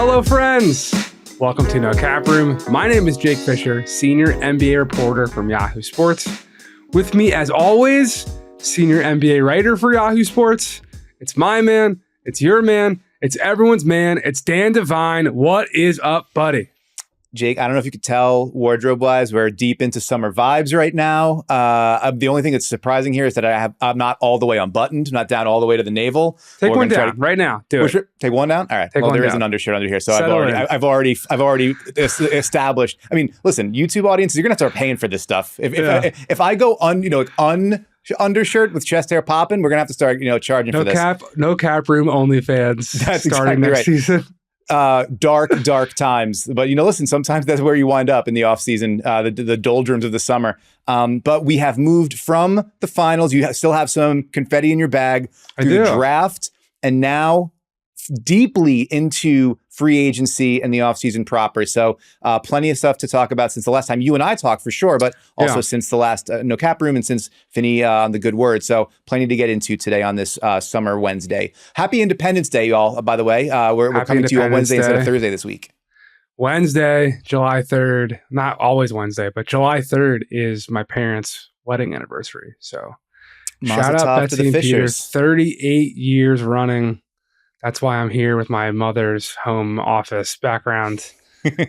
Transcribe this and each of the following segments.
Hello, friends. Welcome to No Cap Room. My name is Jake Fischer, senior NBA reporter from Yahoo Sports. With me, as always, senior NBA writer for Yahoo Sports. It's my man. It's your man. It's everyone's man. It's Dan Devine. What is up, buddy? Jake, I don't know if you could tell wardrobe-wise, we're deep into summer vibes right now. The only thing that's surprising here is that I'm not all the way unbuttoned, not down all the way to the navel. Take one down right now. Do it. Take one down? All right. Well, there is an undershirt under here, so I've already established. I mean, listen, YouTube audience, you're gonna have to start paying for this stuff. If I go undershirt with chest hair popping, we're gonna have to start charging for this. No cap room OnlyFans. That's starting next season. Dark times. But, listen, sometimes that's where you wind up in the off season, the doldrums of the summer. But we have moved from the finals. You still have some confetti in your bag through the draft, and now deeply into free agency and the offseason proper. So plenty of stuff to talk about since the last time you and I talked, for sure, but also since the last No Cap Room and since Finney on the good word. So plenty to get into today on this summer Wednesday. Happy Independence Day, y'all, by the way. We're coming to you on Wednesday instead of Thursday this week. Wednesday, July 3rd. Not always Wednesday, but July 3rd is my parents' wedding anniversary. So shout out Betsy to the Fishers. 38 years running. That's why I'm here with my mother's home office background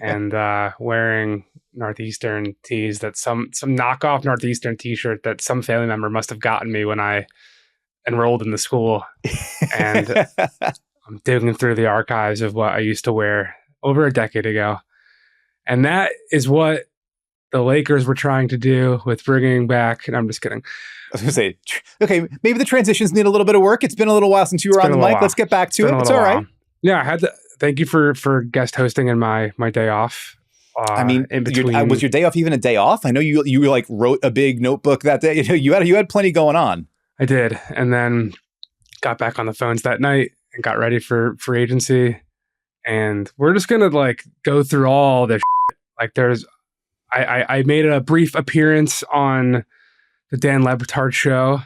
and wearing Northeastern tees, that some knockoff Northeastern t-shirt that some family member must have gotten me when I enrolled in the school. And I'm digging through the archives of what I used to wear over a decade ago. And that is what the Lakers were trying to do with bringing back, and I'm just kidding. I was going to say, okay, maybe the transitions need a little bit of work. It's been a little while since you were on the mic. Let's get back to it. It's all right. Yeah, I had to. Thank you for guest hosting in my day off. In between, was your day off even a day off? I know you like wrote a big notebook that day. You had plenty going on. I did, and then got back on the phones that night and got ready for free agency. And we're just gonna go through all this. I made a brief appearance on the Dan Lebitard show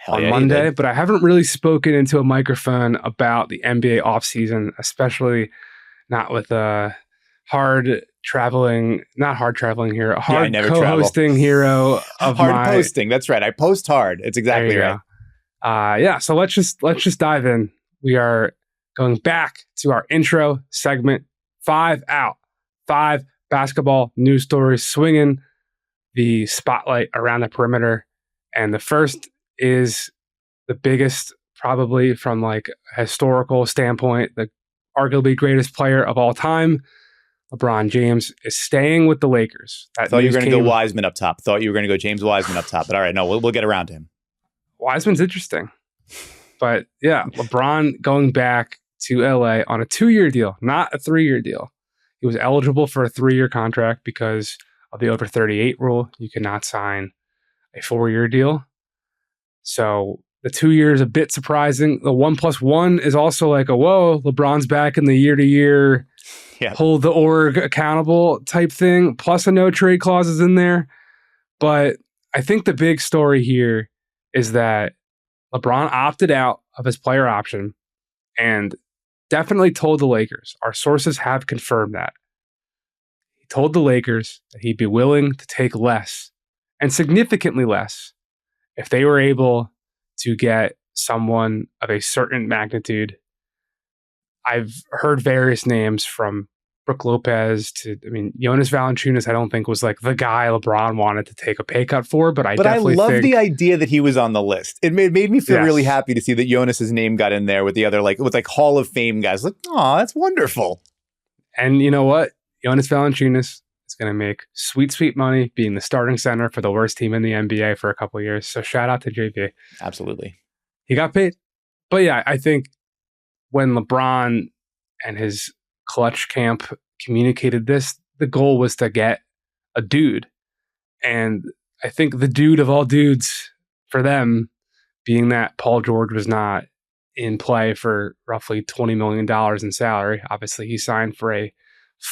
on Monday, but I haven't really spoken into a microphone about the NBA offseason, especially not with a hard co-hosting hero of hard posting. That's right. I post hard. It's exactly right. So let's just dive in. We are going back to our intro segment. 5 out. 5 basketball news stories swinging the spotlight around the perimeter. And the first is the biggest, probably from a historical standpoint, the arguably greatest player of all time. LeBron James is staying with the Lakers. I thought you were going to go Wiseman up top. Thought you were going to go James Wiseman up top. But all right, no, we'll get around to him. Wiseman's interesting. But yeah, LeBron going back to LA on a 2-year deal, not a 3-year deal. He was eligible for a 3-year contract because of the over 38 rule. You cannot sign a 4-year deal. So the 2 years a bit surprising. The 1+1 is also whoa, LeBron's back in the year-to-year, hold the org accountable type thing. Plus a no trade clause is in there. But I think the big story here is that LeBron opted out of his player option and definitely told the Lakers. Our sources have confirmed that. He told the Lakers that he'd be willing to take less, and significantly less, if they were able to get someone of a certain magnitude. I've heard various names from Brook Lopez to, Jonas Valanciunas, I don't think was the guy LeBron wanted to take a pay cut for, but I love the idea that he was on the list. It made me feel really happy to see that Jonas's name got in there with the other, with Hall of Fame guys. Oh, that's wonderful. And you know what? Jonas Valanciunas is going to make sweet, sweet money being the starting center for the worst team in the NBA for a couple of years. So shout out to JV. Absolutely. He got paid. But yeah, I think when LeBron and his clutch camp communicated this, the goal was to get a dude. And I think the dude of all dudes for them, being that Paul George was not in play for roughly $20 million in salary. Obviously, he signed for a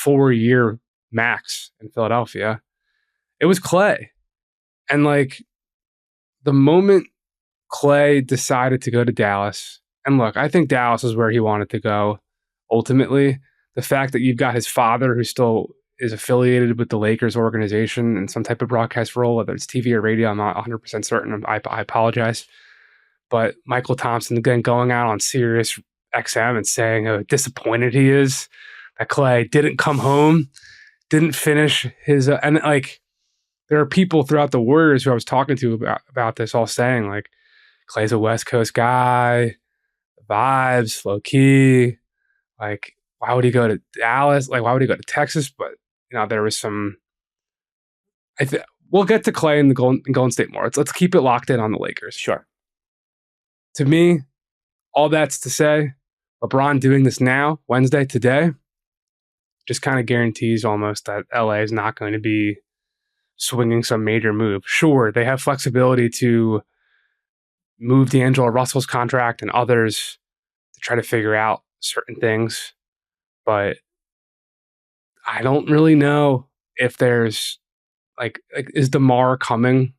4-year max in Philadelphia. It was Klay. And the moment Klay decided to go to Dallas, and look, I think Dallas is where he wanted to go ultimately. the fact that you've got his father who still is affiliated with the Lakers organization in some type of broadcast role, whether it's TV or radio, I'm not 100% certain. I apologize. But Michael Thompson, again, going out on Sirius XM and saying how disappointed he is that Klay didn't come home, didn't finish his, and like, there are people throughout the Warriors who I was talking to about this all saying, like, Klay's a West Coast guy, vibes, low key. Like, why would he go to Dallas? Like, why would he go to Texas? But, there was some, we'll get to Klay and the Golden State more. Let's keep it locked in on the Lakers. Sure. To me, all that's to say, LeBron doing this now, Wednesday, today, just kind of guarantees almost that LA is not going to be swinging some major move. Sure, they have flexibility to move D'Angelo Russell's contract and others to try to figure out certain things, but I don't really know if there's like is DeMar coming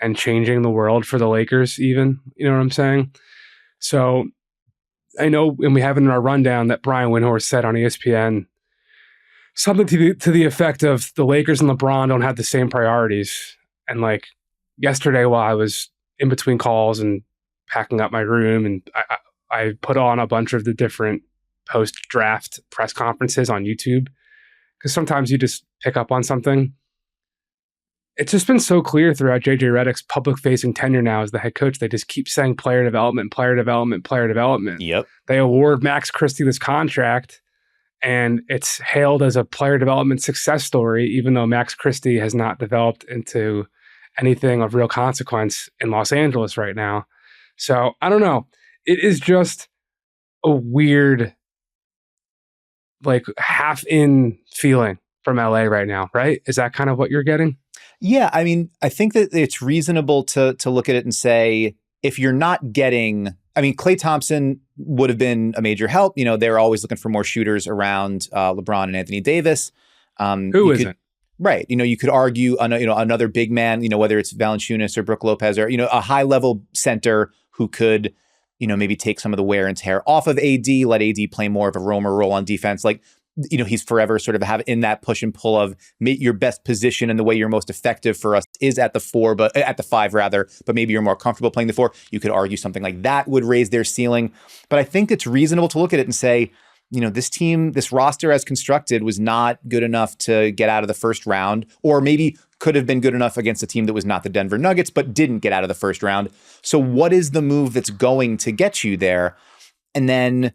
and changing the world for the Lakers even? You know what I'm saying? So I know, and we have in our rundown that Brian Windhorst said on ESPN something to the effect of the Lakers and LeBron don't have the same priorities. And like yesterday, while I was in between calls and packing up my room, and I put on a bunch of the different post-draft press conferences on YouTube, because sometimes you just pick up on something. It's just been so clear throughout JJ Redick's public-facing tenure now as the head coach. They just keep saying player development, player development, player development. Yep. They award Max Christie this contract, and it's hailed as a player development success story, even though Max Christie has not developed into anything of real consequence in Los Angeles right now. So I don't know. It is just a weird, like, half-in feeling from LA right now, right? Is that kind of what you're getting? Yeah, I mean, I think that it's reasonable to look at it and say, if you're not getting, I mean, Klay Thompson would have been a major help. They're always looking for more shooters around LeBron and Anthony Davis. Who isn't? Right. You could argue, another big man, whether it's Valanciunas or Brook Lopez or, a high level center who could, maybe take some of the wear and tear off of AD, let AD play more of a roamer role on defense. Like, he's forever sort of have in that push and pull of your best position, and the way you're most effective for us is at the 4, but at the 5 rather, but maybe you're more comfortable playing the 4. You could argue something like that would raise their ceiling. But I think it's reasonable to look at it and say, this team, this roster as constructed was not good enough to get out of the first round, or maybe could have been good enough against a team that was not the Denver Nuggets, but didn't get out of the first round. So what is the move that's going to get you there? And then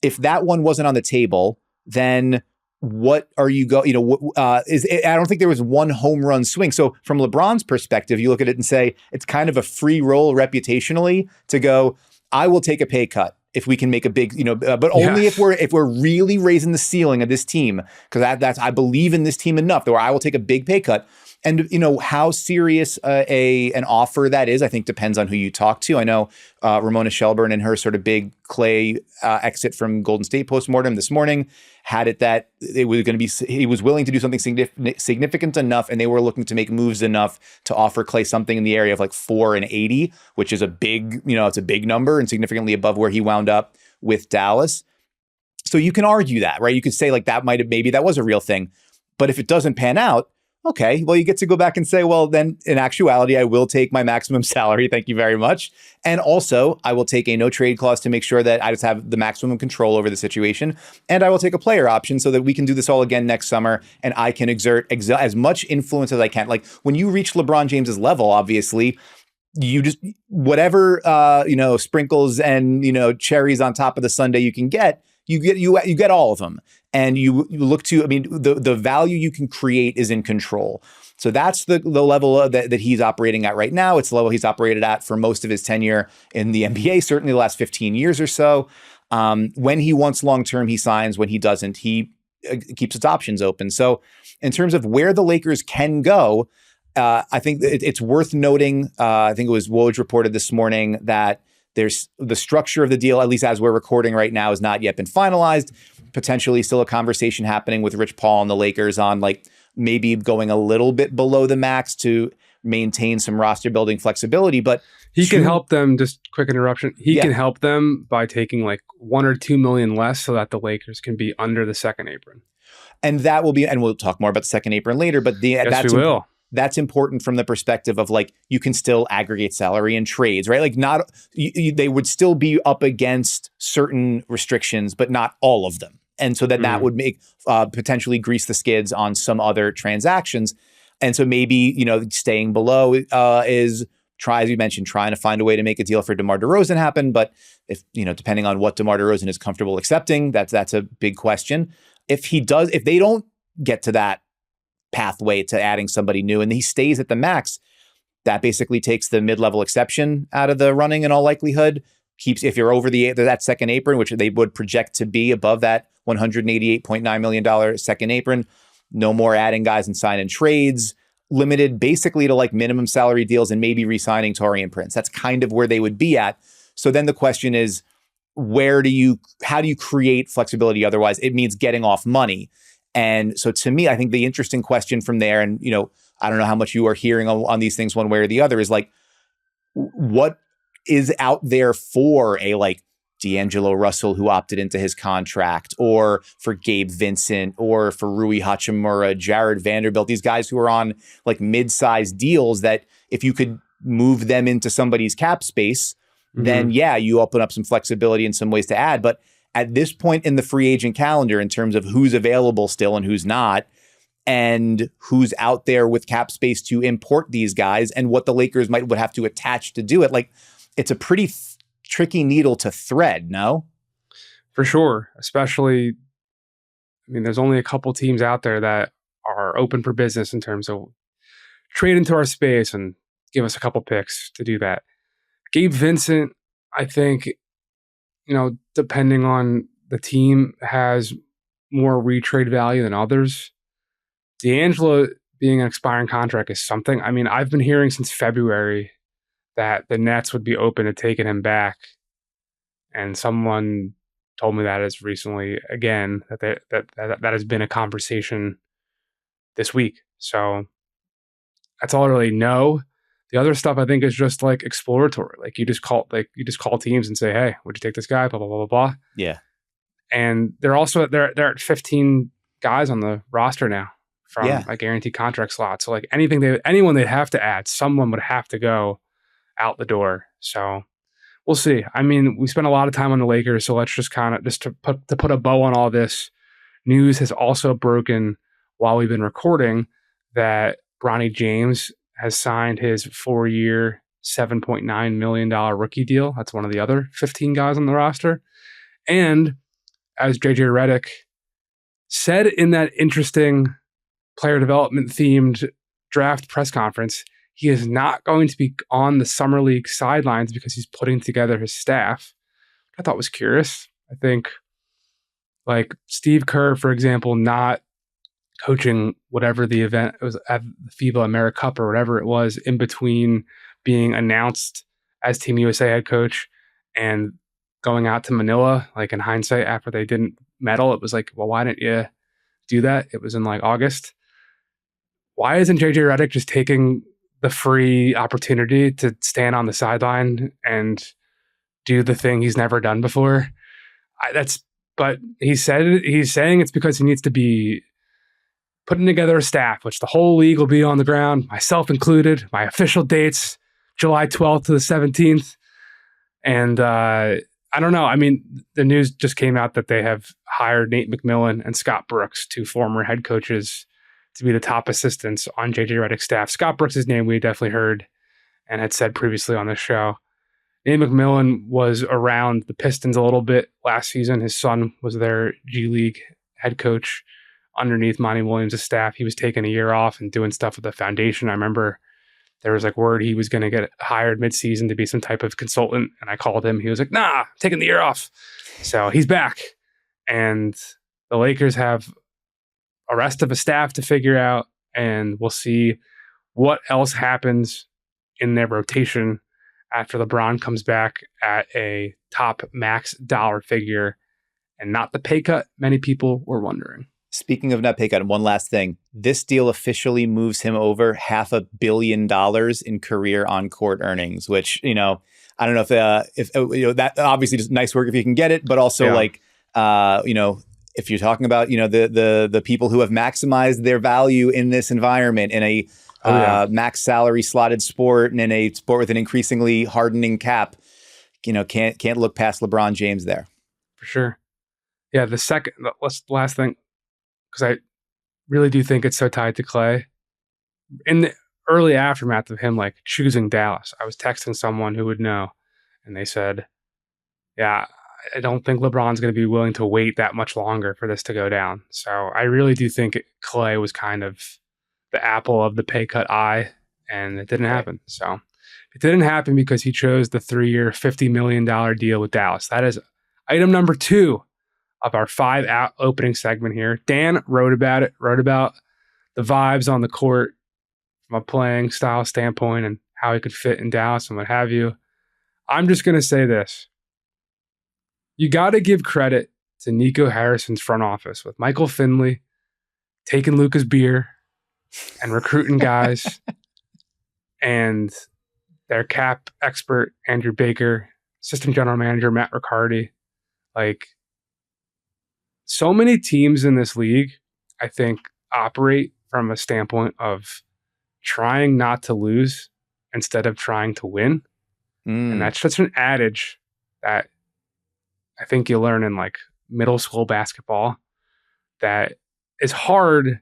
if that one wasn't on the table, then what are you I don't think there was one home run swing. So from LeBron's perspective, you look at it and say, it's kind of a free roll reputationally to go, I will take a pay cut if we can make a big, but only if we're really raising the ceiling of this team, because that's I believe in this team enough that where I will take a big pay cut. And how serious an offer that is, I think depends on who you talk to. I know Ramona Shelburne and her sort of big Klay exit from Golden State postmortem this morning had it that it was going to be, he was willing to do something significant enough, and they were looking to make moves enough to offer Klay something in the area of like $4 and $80, which is a big, it's a big number and significantly above where he wound up with Dallas. So you can argue that, right? You could say like maybe that was a real thing. But if it doesn't pan out, okay, well, you get to go back and say, well, then in actuality, I will take my maximum salary. Thank you very much. And also, I will take a no trade clause to make sure that I just have the maximum control over the situation. And I will take a player option so that we can do this all again next summer, and I can exert as much influence as I can. Like when you reach LeBron James's level, obviously, you just, whatever, sprinkles and, cherries on top of the sundae you can get, you get all of them. And you look to, the value you can create is in control. So that's the level that he's operating at right now. It's the level he's operated at for most of his tenure in the NBA, certainly the last 15 years or so. When he wants long-term, he signs. When he doesn't, he keeps his options open. So in terms of where the Lakers can go, I think it's worth noting, I think it was Woj reported this morning that there's the structure of the deal, at least as we're recording right now, has not yet been finalized. Potentially still a conversation happening with Rich Paul and the Lakers on like maybe going a little bit below the max to maintain some roster building flexibility. But He can help them, just quick interruption. He can help them by taking like $1 or $2 million less so that the Lakers can be under the second apron. And that will be, and we'll talk more about the second apron later, but that's important from the perspective of like, you can still aggregate salary in trades, right? Like they would still be up against certain restrictions, but not all of them. And so that would make potentially grease the skids on some other transactions. And so maybe, staying below is as you mentioned, trying to find a way to make a deal for DeMar DeRozan happen. But if, depending on what DeMar DeRozan is comfortable accepting, that's a big question. If they don't get to that pathway to adding somebody new and he stays at the max, that basically takes the mid-level exception out of the running in all likelihood. If you're over that second apron, which they would project to be above that $188.9 million second apron, no more adding guys and signing trades, limited basically to like minimum salary deals and maybe re-signing Taurean Prince. That's kind of where they would be at. So then the question is, how do you create flexibility? Otherwise, it means getting off money. And so to me, I think the interesting question from there, and I don't know how much you are hearing on these things one way or the other, is like, what is out there for a like D'Angelo Russell who opted into his contract, or for Gabe Vincent, or for Rui Hachimura, Jared Vanderbilt, these guys who are on like mid-sized deals that if you could move them into somebody's cap space, then you open up some flexibility and some ways to add. But at this point in the free agent calendar, in terms of who's available still and who's not, and who's out there with cap space to import these guys, and what the Lakers would have to attach to do it, like it's a pretty tricky needle to thread, no? For sure. Especially, there's only a couple teams out there that are open for business in terms of trade into our space and give us a couple picks to do that. Gabe Vincent, I think, depending on the team, has more retrade value than others. D'Angelo being an expiring contract is something. I've been hearing since February that the Nets would be open to taking him back. And someone told me that as recently again, that has been a conversation this week. So that's all I really know. The other stuff I think is just like exploratory. Like you just call teams and say, hey, would you take this guy? Blah, blah, blah, blah, blah. Yeah. And they're at 15 guys on the roster now from a guaranteed contract slot. So like anyone they'd have to add, someone would have to go out the door. So we'll see. We spent a lot of time on the Lakers, so let's just to put a bow on all this. News has also broken while we've been recording that Bronny James has signed his 4-year, $7.9 million rookie deal. That's one of the other 15 guys on the roster. And as JJ Redick said in that interesting player development themed draft press conference, he is not going to be on the Summer League sidelines because he's putting together his staff. I thought was curious. I think like Steve Kerr, for example, not coaching whatever the event it was at the FIBA AmeriCup or whatever it was, in between being announced as Team USA head coach and going out to Manila, like in hindsight, after they didn't medal, it was like, well, why didn't you do that? It was in like August. Why isn't JJ Redick just taking the free opportunity to stand on the sideline and do the thing he's never done before? But he's saying it's because he needs to be putting together a staff, which the whole league will be on the ground, myself included. My official dates, July 12th to the 17th. And I don't know. The news just came out that they have hired Nate McMillan and Scott Brooks, two former head coaches, to be the top assistants on JJ Redick's staff. Scott Brooks' name we definitely heard and had said previously on this show. Nate McMillan was around the Pistons a little bit last season. His son was their G League head coach underneath Monty Williams' staff. He was taking a year off and doing stuff with the foundation. I remember there was like word he was going to get hired midseason to be some type of consultant. And I called him. He was like, nah, taking the year off. So he's back. And the Lakers have a rest of a staff to figure out. And we'll see what else happens in their rotation after LeBron comes back at a top max dollar figure and not the pay cut many people were wondering. Speaking of net pay cut, one last thing. This deal officially moves him over $500 million in career on-court earnings, which, I don't know if that obviously just nice work if you can get it, but also if you're talking about, the people who have maximized their value in this environment in a max salary slotted sport and in a sport with an increasingly hardening cap, can't look past LeBron James there. For sure. Yeah. The last thing, because I really do think it's so tied to Klay. In the early aftermath of him choosing Dallas, I was texting someone who would know, and they said, yeah, I don't think LeBron's going to be willing to wait that much longer for this to go down. So I really do think Klay was kind of the apple of the pay cut eye, and it didn't happen. So it didn't happen because he chose the 3-year, $50 million deal with Dallas. That is item number 2 of our 5-out opening segment here. Dan wrote about the vibes on the court from a playing style standpoint and how he could fit in Dallas and what have you. I'm just going to say this. You got to give credit to Nico Harrison's front office with Michael Finley taking Luka's beer and recruiting guys and their cap expert, Andrew Baker, assistant general manager, Matt Riccardi. So many teams in this league, I think, operate from a standpoint of trying not to lose instead of trying to win. And that's such an adage that I think you learn in middle school basketball that is hard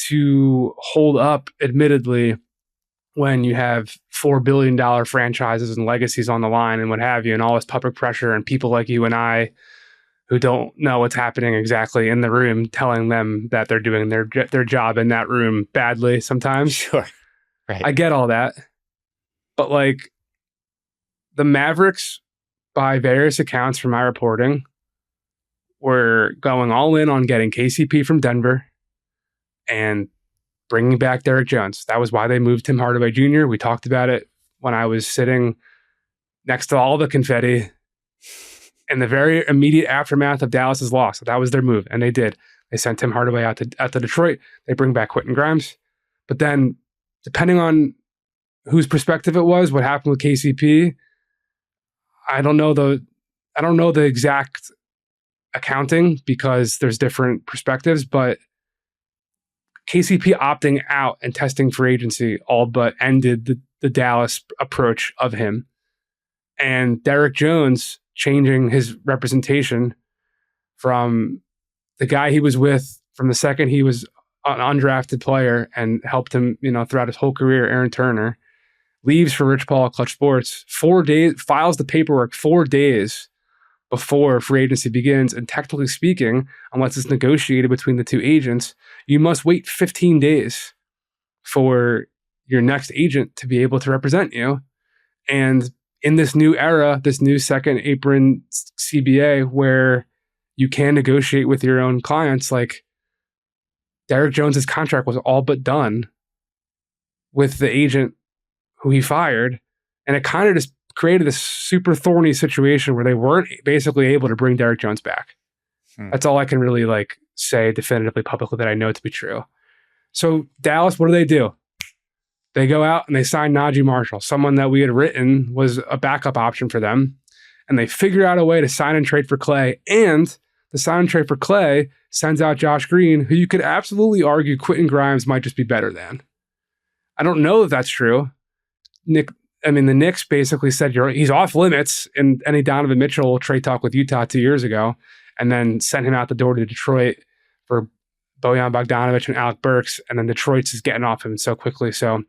to hold up, admittedly, when you have $4 billion franchises and legacies on the line and what have you, and all this public pressure and people like you and I who don't know what's happening exactly in the room, telling them that they're doing their job in that room badly sometimes. Sure. Right. I get all that. But the Mavericks, by various accounts from my reporting, were going all in on getting KCP from Denver and bringing back Derek Jones. That was why they moved Tim Hardaway Jr. We talked about it when I was sitting next to all the confetti in the very immediate aftermath of Dallas's loss. That was their move, and they did. They sent Tim Hardaway out to Detroit. They bring back Quentin Grimes. But then, depending on whose perspective it was, what happened with KCP, I don't know the exact accounting because there's different perspectives, but KCP opting out and testing for agency all but ended the Dallas approach of him. And Derek Jones changing his representation from the guy he was with from the second he was an undrafted player and helped him, throughout his whole career, Aaron Turner, leaves for Rich Paul at Clutch Sports 4 days, files the paperwork 4 days before free agency begins. And technically speaking, unless it's negotiated between the two agents, you must wait 15 days for your next agent to be able to represent you. And in this new era, this new second apron CBA where you can negotiate with your own clients, Derek Jones's contract was all but done with the agent who he fired. And it kind of just created this super thorny situation where they weren't basically able to bring Derek Jones back. That's all I can really say definitively publicly that I know to be true. So Dallas, what do? They go out and they sign Najee Marshall, someone that we had written was a backup option for them. And they figure out a way to sign and trade for Klay. And the sign and trade for Klay sends out Josh Green, who you could absolutely argue Quentin Grimes might just be better than. I don't know if that's true. The Knicks basically said he's off limits in any Donovan Mitchell trade talk with Utah 2 years ago, and then sent him out the door to Detroit for Bojan Bogdanovic and Alec Burks, and then Detroit's is getting off him so quickly. So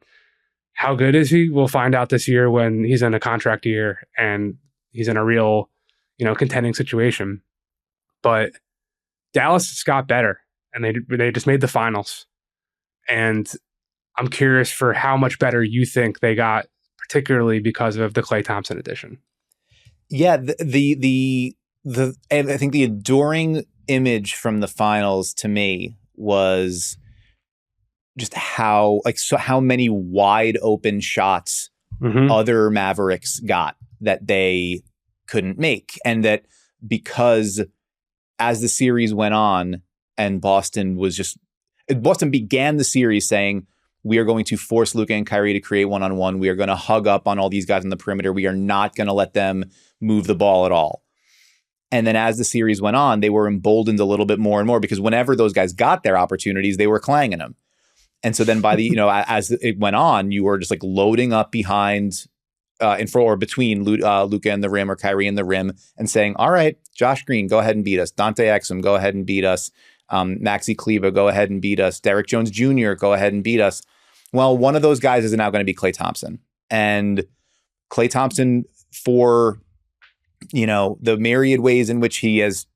how good is he? We'll find out this year when he's in a contract year and he's in a real, contending situation. But Dallas just got better, and they just made the finals. And I'm curious for how much better you think they got, particularly because of the Klay Thompson addition. Yeah, and I think the enduring image from the finals to me was just how many wide open shots other Mavericks got that they couldn't make. And that because as the series went on, and Boston began the series saying, we are going to force Luka and Kyrie to create one-on-one. We are going to hug up on all these guys on the perimeter. We are not going to let them move the ball at all. And then as the series went on, they were emboldened a little bit more and more because whenever those guys got their opportunities, they were clanging them. And so then by the, as it went on, you were just like loading up behind or between Luka and the rim or Kyrie and the rim and saying, all right, Josh Green, go ahead and beat us. Dante Exum, go ahead and beat us. Maxi Kleber, go ahead and beat us. Derrick Jones Jr., go ahead and beat us. Well, one of those guys is now going to be Klay Thompson. And Klay Thompson, for, the myriad ways in which he has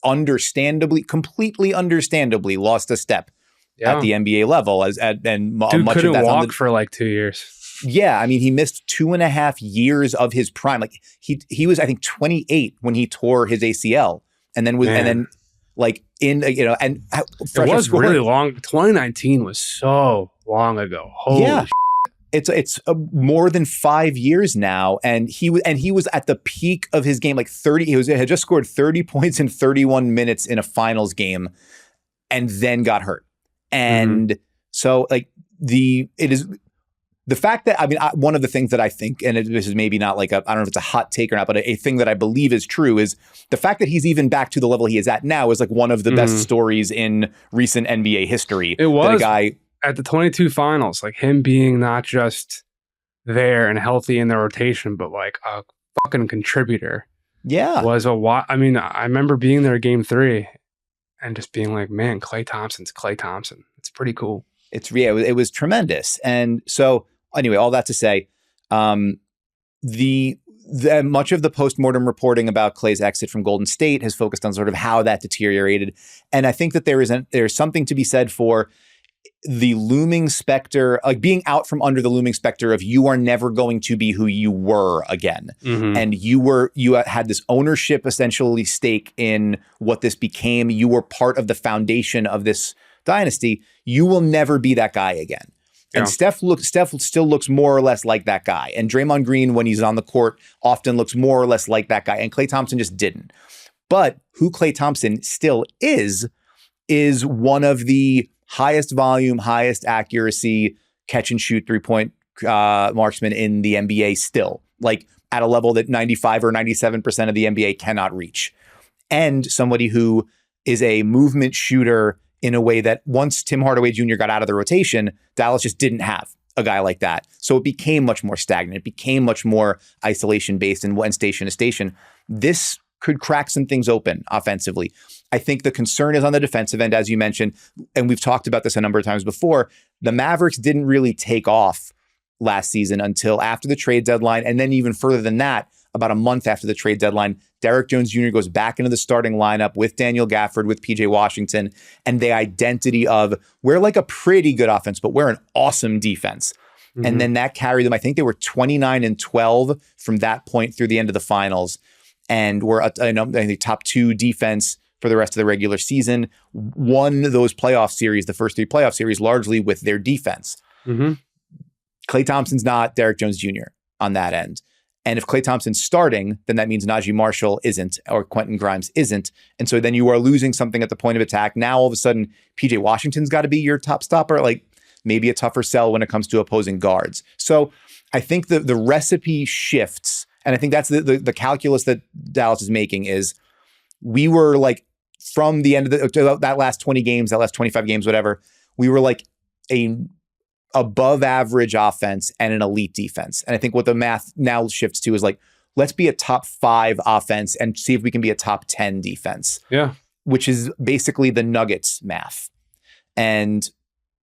completely understandably lost a step at the NBA level. Dude much couldn't of that's walk for like 2 years. Yeah, I mean, he missed 2.5 years of his prime. Like he was, I think, 28 when he tore his ACL, and then like in and it was really long. 2019 was so long ago. Holy yeah. It's more than 5 years now, and he was at the peak of his game, like 30. He had just scored 30 points in 31 minutes in a finals game, and then got hurt. And so, like it is the fact that one of the things that I think, and this is maybe not like I don't know if it's a hot take or not, but a thing that I believe is true is the fact that he's even back to the level he is at now is like one of the best stories in recent NBA history. It was that a guy at the 22 finals, like him being not just there and healthy in the rotation, but like a fucking contributor. Yeah, was a lot. I mean, I remember being there Game 3 and just being like, man, Klay Thompson's Klay Thompson. It's pretty cool. It was tremendous. And so anyway, all that to say, the much of the postmortem reporting about Klay's exit from Golden State has focused on sort of how that deteriorated. And I think that there's something to be said for the looming specter, like being out from under the looming specter of you are never going to be who you were again. And you had this ownership essentially stake in what this became. You were part of the foundation of this dynasty. You will never be that guy again. And Steph still looks more or less like that guy. And Draymond Green, when he's on the court, often looks more or less like that guy. And Klay Thompson just didn't. But who Klay Thompson still is one of the highest volume, highest accuracy, catch and shoot 3-point marksman in the NBA still. Like at a level that 95 or 97% of the NBA cannot reach. And somebody who is a movement shooter in a way that once Tim Hardaway Jr. got out of the rotation, Dallas just didn't have a guy like that. So it became much more stagnant. It became much more isolation-based and went station to station. This could crack some things open offensively. I think the concern is on the defensive end, as you mentioned, and we've talked about this a number of times before. The Mavericks didn't really take off last season until after the trade deadline, and then even further than that, about a month after the trade deadline, Derrick Jones Jr. goes back into the starting lineup with Daniel Gafford, with PJ Washington, and the identity of we're like a pretty good offense, but we're an awesome defense. And then that carried them. I think they were 29-12 from that point through the end of the finals, and were the top 2 defense for the rest of the regular season. Won those playoff series, the first 3 playoff series, largely with their defense. Klay Thompson's not Derrick Jones Jr. on that end. And if Klay Thompson's starting, then that means Najee Marshall isn't, or Quentin Grimes isn't. And so then you are losing something at the point of attack. Now, all of a sudden, PJ Washington's got to be your top stopper, like maybe a tougher sell when it comes to opposing guards. So I think the recipe shifts. And I think that's the calculus that Dallas is making is we were like, from the end of that last 20 games, that last 25 games, whatever, we were like a above average offense and an elite defense. And I think what the math now shifts to is like, let's be a top 5 offense and see if we can be a top 10 defense. Yeah. Which is basically the Nuggets math. And,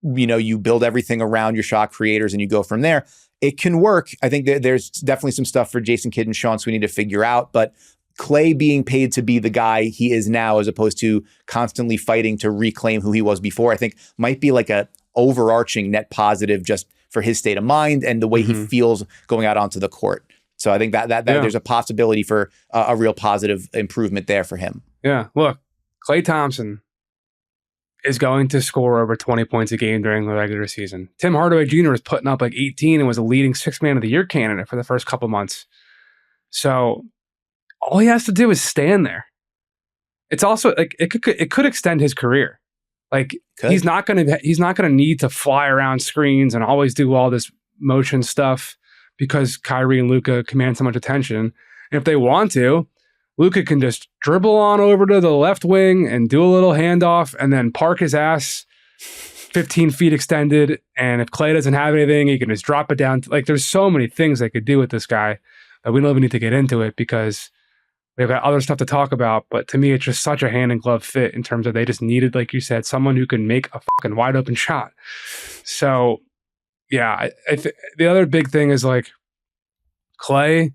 you build everything around your shot creators and you go from there. It can work. I think there's definitely some stuff for Jason Kidd and Sean Sweeney to figure out, but Klay being paid to be the guy he is now, as opposed to constantly fighting to reclaim who he was before, I think might be like a overarching net positive just for his state of mind and the way he feels going out onto the court. So I think that there's a possibility for a real positive improvement there for him. Yeah. Look, Klay Thompson is going to score over 20 points a game during the regular season. Tim Hardaway Jr. was putting up like 18 and was a leading 6th man of the year candidate for the first couple months. So all he has to do is stand there. It's also like it could extend his career. Like he's not gonna need to fly around screens and always do all this motion stuff because Kyrie and Luka command so much attention. And if they want to, Luka can just dribble on over to the left wing and do a little handoff and then park his ass 15 feet extended. And if Klay doesn't have anything, he can just drop it down. Like there's so many things they could do with this guy that we don't even need to get into it because we've got other stuff to talk about. But to me, it's just such a hand in glove fit in terms of they just needed, like you said, someone who can make a fucking wide open shot. So yeah, the other big thing is like Klay,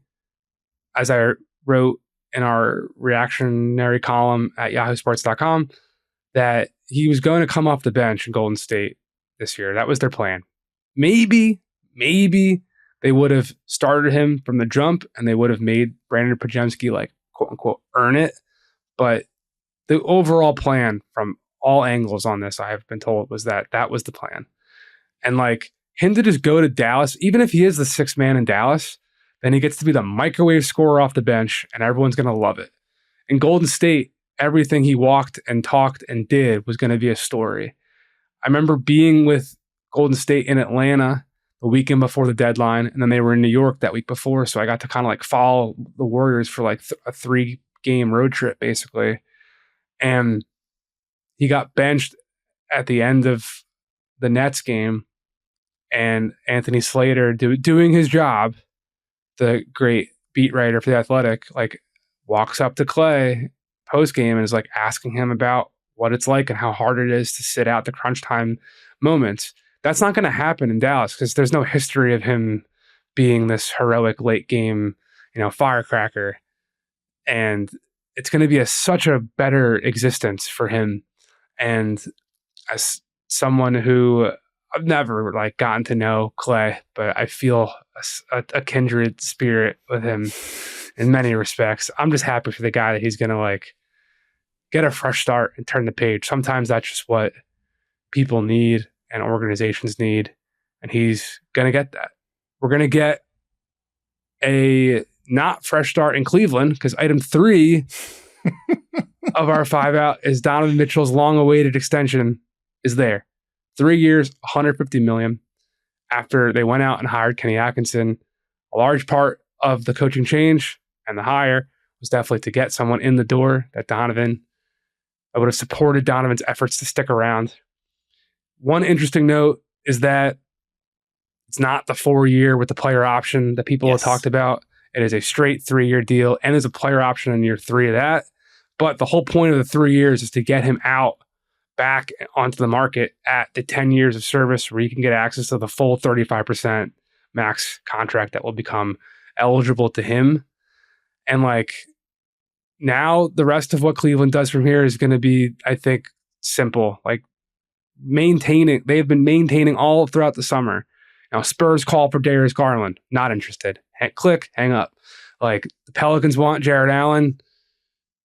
as I wrote in our reactionary column at yahoosports.com, that he was going to come off the bench in Golden State this year. That was their plan. Maybe they would have started him from the jump and they would have made Brandon Podziemski like quote unquote earn it. But the overall plan from all angles on this, I have been told, was that was the plan. And like him to just go to Dallas, even if he is the sixth man in Dallas, then he gets to be the microwave scorer off the bench and everyone's going to love it. In Golden State, everything he walked and talked and did was going to be a story. I remember being with Golden State in Atlanta the weekend before the deadline, and then they were in New York that week before, so I got to kind of like follow the Warriors for like a 3-game road trip, basically. And he got benched at the end of the Nets game, and Anthony Slater, doing his job, the great beat writer for The Athletic, like walks up to Klay post-game and is like asking him about what it's like and how hard it is to sit out the crunch time moments. That's not going to happen in Dallas because there's no history of him being this heroic late game, firecracker. And it's going to be such a better existence for him. And as someone who I've never like gotten to know Klay, but I feel a kindred spirit with him in many respects. I'm just happy for the guy that he's going to like get a fresh start and turn the page. Sometimes that's just what people need and organizations need, and he's going to get that. We're going to get a not fresh start in Cleveland because item 3 of our 5 out is Donovan Mitchell's long-awaited extension is there. 3 years, $150 million. After they went out and hired Kenny Atkinson, a large part of the coaching change and the hire was definitely to get someone in the door that would have supported Donovan's efforts to stick around. One interesting note is that it's not the 4-year with the player option that people have talked about. It is a straight 3-year deal, and there's a player option in year 3 of that. But the whole point of the 3 years is to get him out back onto the market at the 10 years of service where you can get access to the full 35% max contract that will become eligible to him. And like now the rest of what Cleveland does from here is going to be, I think, simple. Like they've been maintaining all throughout the summer. Now Spurs call for Darius Garland, not interested. Click, hang up. Like the Pelicans want Jared Allen.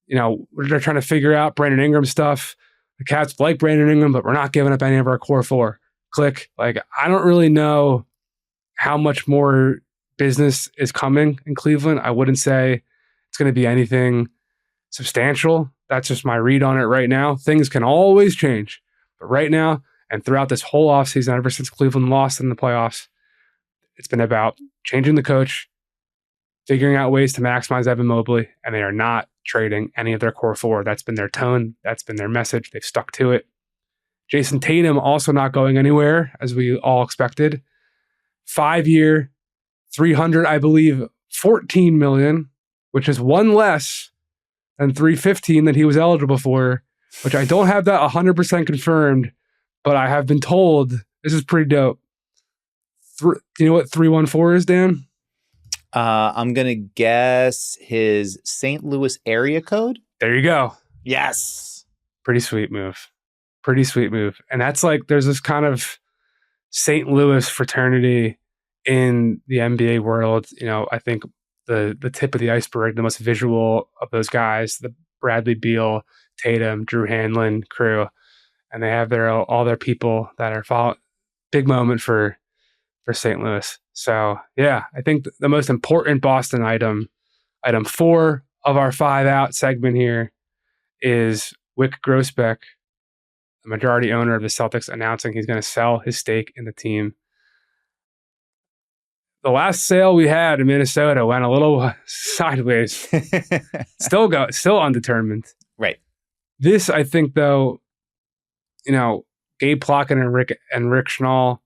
They're trying to figure out Brandon Ingram stuff. The Cats like Brandon Ingram, but we're not giving up any of our core 4. Click. Like, I don't really know how much more business is coming in Cleveland. I wouldn't say it's going to be anything substantial. That's just my read on it right now. Things can always change. But right now, and throughout this whole offseason, ever since Cleveland lost in the playoffs, it's been about changing the coach, figuring out ways to maximize Evan Mobley, and they are not trading any of their core 4. That's been their tone. That's been their message. They've stuck to it. Jason Tatum also not going anywhere, as we all expected. 5-year, $300, I believe, $14 million, which is one less than $315 that he was eligible for, which I don't have that 100% confirmed, but I have been told this is pretty dope. Do you know what 314 is, Dan? I'm going to guess his St. Louis area code. There you go. Yes. Pretty sweet move. And that's like, there's this kind of St. Louis fraternity in the NBA world. I think the tip of the iceberg, the most visual of those guys, the Bradley Beal, Tatum, Drew Hanlon crew. And they have all their people that are following. Big moment for St. Louis. So yeah, I think the most important Boston item 4 of our 5 out segment here is Wyc Grousbeck, the majority owner of the Celtics, announcing he's going to sell his stake in the team. The last sale we had in Minnesota went a little sideways. Still undetermined. Right. This, I think, though, Gabe Plotkin and Rick Schnall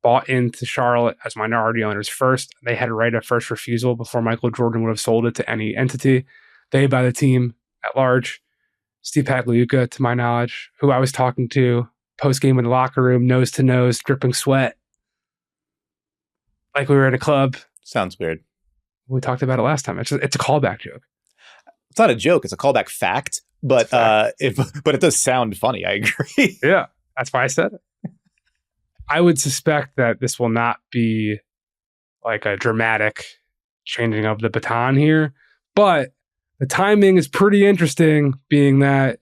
bought into Charlotte as minority owners first. They had a right of first refusal before Michael Jordan would have sold it to any entity. They buy the team at large. Steve Pagliuca, to my knowledge, who I was talking to post-game in the locker room, nose to nose, dripping sweat, like we were at a club. Sounds weird. We talked about it last time. It's a callback joke. It's not a joke. It's a callback fact. But it does sound funny. I agree. Yeah, that's why I said it. I would suspect that this will not be like a dramatic changing of the baton here, but the timing is pretty interesting, being that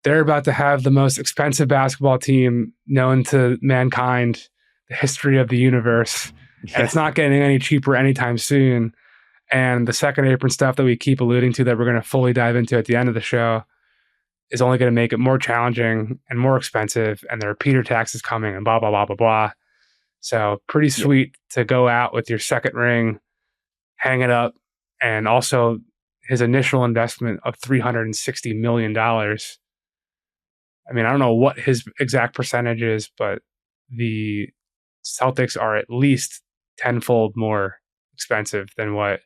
they're about to have the most expensive basketball team known to mankind, the history of the universe. Yeah. And it's not getting any cheaper anytime soon. And the second apron stuff that we keep alluding to that we're going to fully dive into at the end of the show is only going to make it more challenging and more expensive. And the repeater tax is coming and blah, blah, blah, blah, blah. So pretty sweet to go out with your second ring, hang it up. And also his initial investment of $360 million. I mean, I don't know what his exact percentage is, but the Celtics are at least tenfold more expensive than what.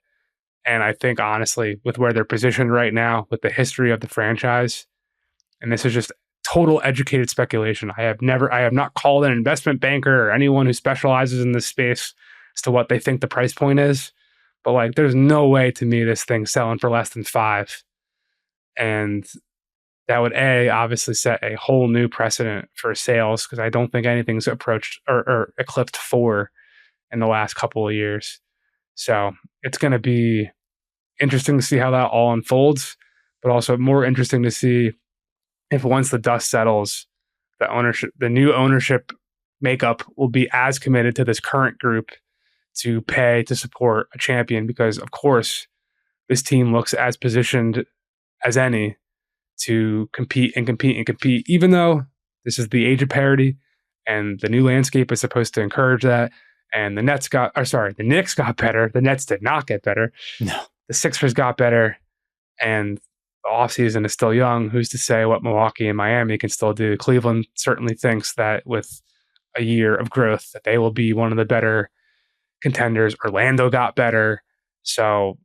And I think, honestly, with where they're positioned right now, with the history of the franchise, and this is just total educated speculation. I have not called an investment banker or anyone who specializes in this space as to what they think the price point is. But like, there's no way to me this thing's selling for less than 5. And that would obviously set a whole new precedent for sales, because I don't think anything's approached or eclipsed 4 in the last couple of years. So it's going to be interesting to see how that all unfolds, but also more interesting to see if once the dust settles, the new ownership makeup will be as committed to this current group to pay to support a champion, because of course this team looks as positioned as any to compete, even though this is the age of parity and the new landscape is supposed to encourage that. And the Knicks got better. The Nets did not get better. No. The Sixers got better, and the offseason is still young. Who's to say what Milwaukee and Miami can still do? Cleveland certainly thinks that with a year of growth that they will be one of the better contenders. Orlando got better. So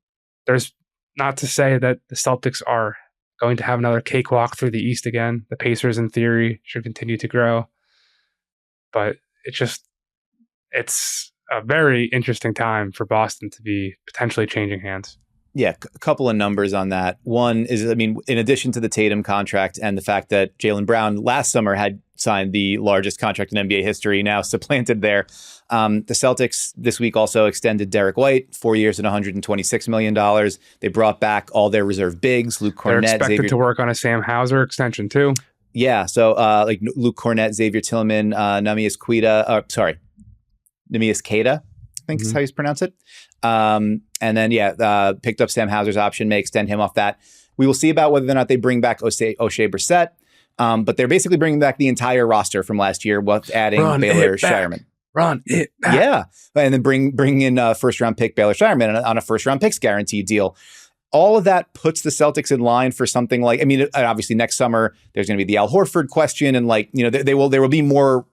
there's not to say that the Celtics are going to have another cakewalk through the East again. The Pacers, in theory, should continue to grow. But it's a very interesting time for Boston to be potentially changing hands. Yeah, a couple of numbers on that. One is, in addition to the Tatum contract and the fact that Jaylen Brown last summer had signed the largest contract in NBA history, now supplanted there, the Celtics this week also extended Derek White, 4 years and $126 million. They brought back all their reserve bigs, Luke Cornett. They're expected to work on a Sam Hauser extension too. Yeah, so like Luke Cornett, Xavier Tillman, Neemias Queta, I think is how you pronounce it. And then, picked up Sam Hauser's option, may extend him off that. We will see about whether or not they bring back O'Shea Brissett. But they're basically bringing back the entire roster from last year with adding Baylor Shireman. Run it back. Yeah. And then bring in first round pick Baylor Shireman on a first round picks guaranteed deal. All of that puts the Celtics in line for something like, obviously next summer there's going to be the Al Horford question, and there will be more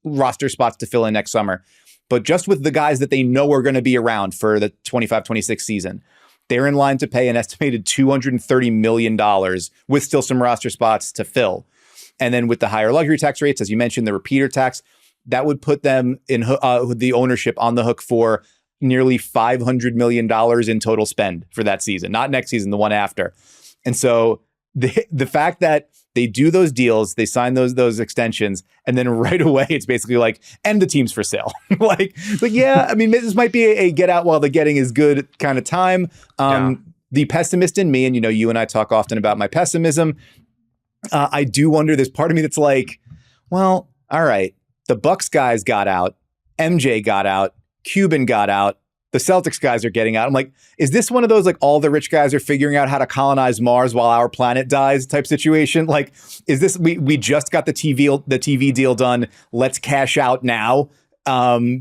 roster spots to fill in next summer. But just with the guys that they know are going to be around for the 25-26 season, they're in line to pay an estimated $230 million with still some roster spots to fill. And then with the higher luxury tax rates, as you mentioned, the repeater tax, that would put them in the ownership on the hook for nearly $500 million in total spend for that season, not next season, the one after. And so the fact that they do those deals, they sign those extensions, and then right away it's basically like, and the team's for sale. This might be a get out while the getting is good kind of time. The pessimist in me, and you and I talk often about my pessimism. I do wonder, there's part of me that's like, well, all right, the Bucks guys got out, MJ got out, Cuban got out. the Celtics guys are getting out. I'm like, is this one of those, like, all the rich guys are figuring out how to colonize Mars while our planet dies type situation? Like, is this, we just got the TV deal done. Let's cash out now.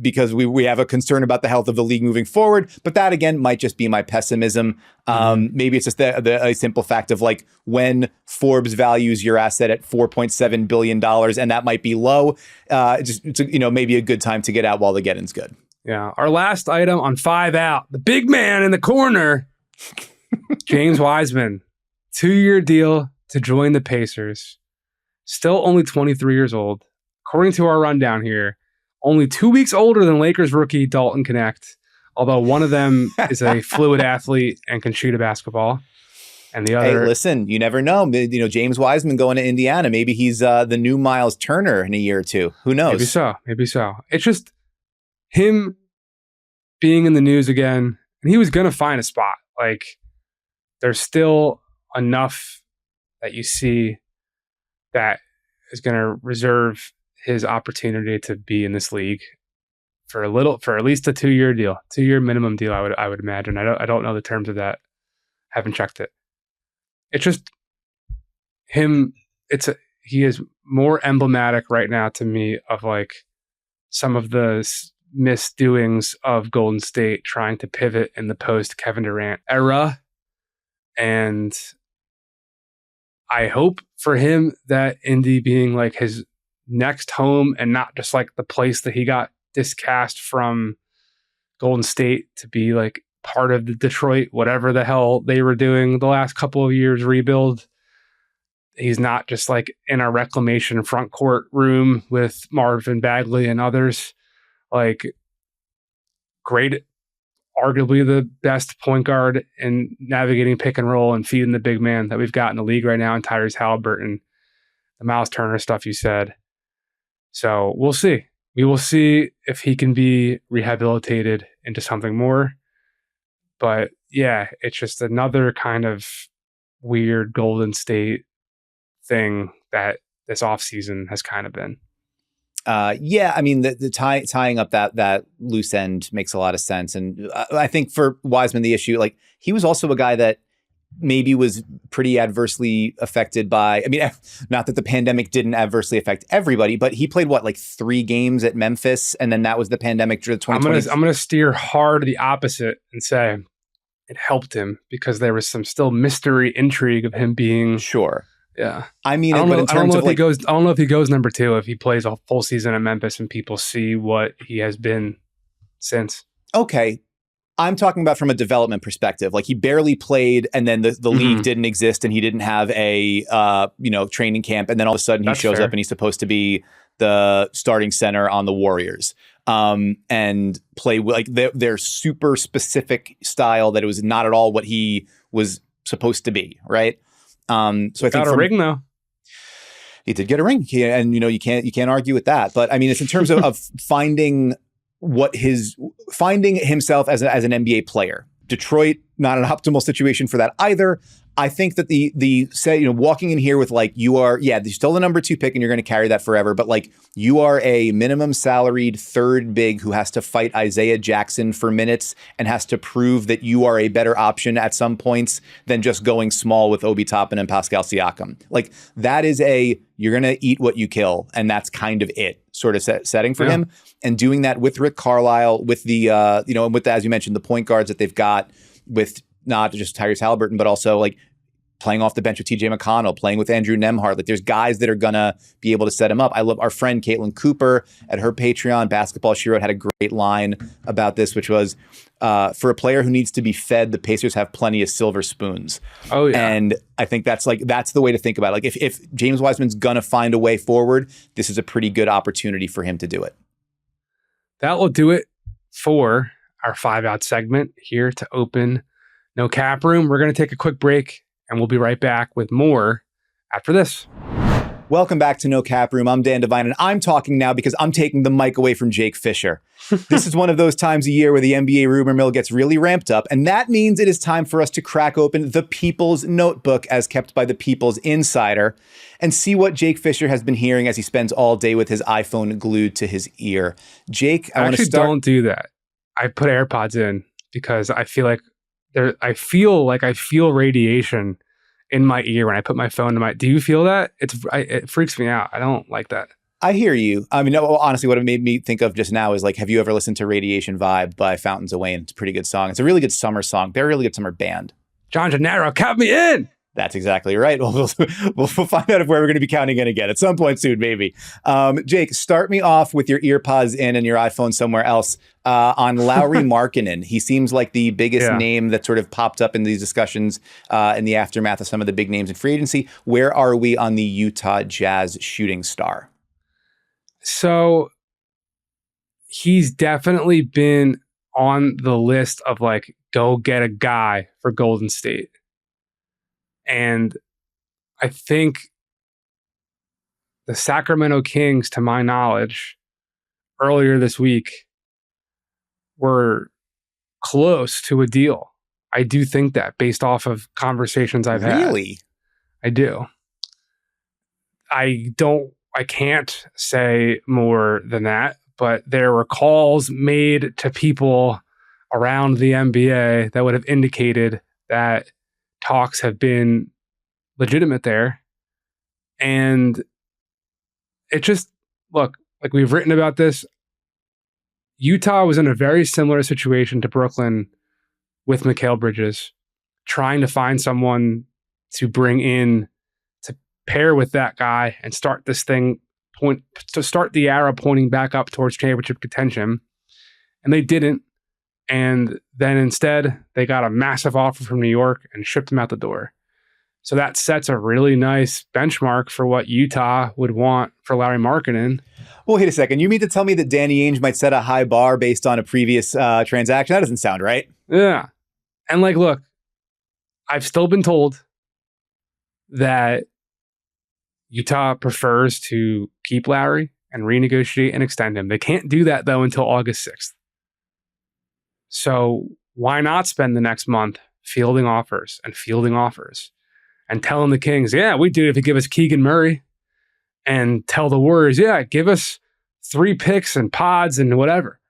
Because we have a concern about the health of the league moving forward. But that, again, might just be my pessimism. Maybe it's just a simple fact of, like, when Forbes values your asset at $4.7 billion, and that might be low, maybe a good time to get out while the getting's good. Yeah. Our last item on 5 out, the big man in the corner, James Wiseman, 2-year deal to join the Pacers. Still only 23 years old. According to our rundown here, only 2 weeks older than Lakers rookie Dalton Knecht, although one of them is a fluid athlete and can shoot a basketball. And the other... Hey, listen, you never know. James Wiseman going to Indiana. Maybe he's the new Miles Turner in a year or two. Who knows? Maybe so. It's just him being in the news again, and he was going to find a spot. Like, there's still enough that you see that is going to reserve his opportunity to be in this league for at least a 2-year deal, 2-year minimum deal. I would imagine. I don't know the terms of that. Haven't checked it. It's just him. He is more emblematic right now to me of, like, some of the misdoings of Golden State trying to pivot in the post Kevin Durant era. And I hope for him that Indy being, like, his next home and not just, like, the place that he got discast from Golden State to be, like, part of the Detroit, whatever the hell they were doing the last couple of years rebuild. He's not just, like, in a reclamation front court room with Marvin Bagley and others. Like, great, arguably the best point guard in navigating pick and roll and feeding the big man that we've got in the league right now, and Tyrese Halliburton, the Miles Turner stuff you said. So we'll see. We will see if he can be rehabilitated into something more. But yeah, it's just another kind of weird Golden State thing that this offseason has kind of been. Yeah, I mean, the tying up that loose end makes a lot of sense. And I think for Wiseman, the issue, like, he was also a guy that maybe was pretty adversely affected by, I mean, not that the pandemic didn't adversely affect everybody, but he played, 3 games at Memphis, and then that was the pandemic through 2020. I'm going to steer hard the opposite and say it helped him because there was some still mystery intrigue of him being... Sure. Yeah. I mean, I don't know if he goes number 2, if he plays a full season at Memphis and people see what he has been since. Okay. I'm talking about from a development perspective. Like, he barely played, and then the league didn't exist, and he didn't have a training camp, and then all of a sudden he shows up and he's supposed to be the starting center on the Warriors, and play like their super specific style that it was not at all what he was supposed to be, right? So I think got a ring though. He did get a ring, and you can't argue with that. But I mean, it's in terms of finding himself as an NBA player. Detroit, not an optimal situation for that either. I think that walking in here with, like, you're still the number 2 pick and you're going to carry that forever. But, like, you are a minimum salaried third big who has to fight Isaiah Jackson for minutes and has to prove that you are a better option at some points than just going small with Obi Toppin and Pascal Siakam. Like, that is you're going to eat what you kill. And that's kind of it sort of setting for him. And doing that with Rick Carlisle, with the, as you mentioned, the point guards that they've got, with not just Tyrese Halliburton, but also, like, playing off the bench with TJ McConnell, playing with Andrew Nembhard. Like, there's guys that are going to be able to set him up. I love our friend Caitlin Cooper at her Patreon, Basketball She Wrote, had a great line about this, which was, for a player who needs to be fed, the Pacers have plenty of silver spoons. Oh, yeah. And I think that's the way to think about it. Like, if James Wiseman's going to find a way forward, this is a pretty good opportunity for him to do it. That will do it for our 5 out segment here to open No Cap Room. We're going to take a quick break, and we'll be right back with more after this. Welcome back to No Cap Room. I'm Dan Devine, and I'm talking now because I'm taking the mic away from Jake Fischer. This is one of those times a year where the NBA rumor mill gets really ramped up, and that means it is time for us to crack open the People's Notebook, as kept by the People's Insider, and see what Jake Fischer has been hearing as he spends all day with his iPhone glued to his ear. Jake, I want to start... Don't do that. I put AirPods in because I feel like I feel radiation in my ear when I put my phone to my. Do you feel that? It freaks me out. I don't like that. I hear you. I mean, no, honestly, what it made me think of just now is like, have you ever listened to Radiation Vibe by Fountains of Wayne? It's a pretty good song. It's a really good summer song. They're a really good summer band. John Gennaro, count me in. That's exactly right. We'll find out if we're going to be counting in again at some point soon, maybe. Jake, start me off with your earpods in and your iPhone somewhere else on Lauri Markkanen. He seems like the biggest name that sort of popped up in these discussions in the aftermath of some of the big names in free agency. Where are we on the Utah Jazz shooting star? So he's definitely been on the list of like, go get a guy for Golden State. And I think the Sacramento Kings, to my knowledge, earlier this week were close to a deal. I do think that based off of conversations I've had. Really? I do. I can't say more than that, but there were calls made to people around the NBA that would have indicated that talks have been legitimate there. And it just, look, like we've written about this, Utah was in a very similar situation to Brooklyn with Mikal Bridges, trying to find someone to bring in to pair with that guy and start this thing, start the arrow pointing back up towards championship contention. And they didn't. And then instead, they got a massive offer from New York and shipped him out the door. So that sets a really nice benchmark for what Utah would want for Lauri Markkanen. Well, wait a second. You mean to tell me that Danny Ainge might set a high bar based on a previous transaction? That doesn't sound right. Yeah. And like, look, I've still been told that Utah prefers to keep Lauri and renegotiate and extend him. They can't do that, though, until August 6th. So why not spend the next month fielding offers and telling the Kings, yeah, we do if you give us Keegan Murray, and tell the Warriors, yeah, give us 3 picks and pods and whatever.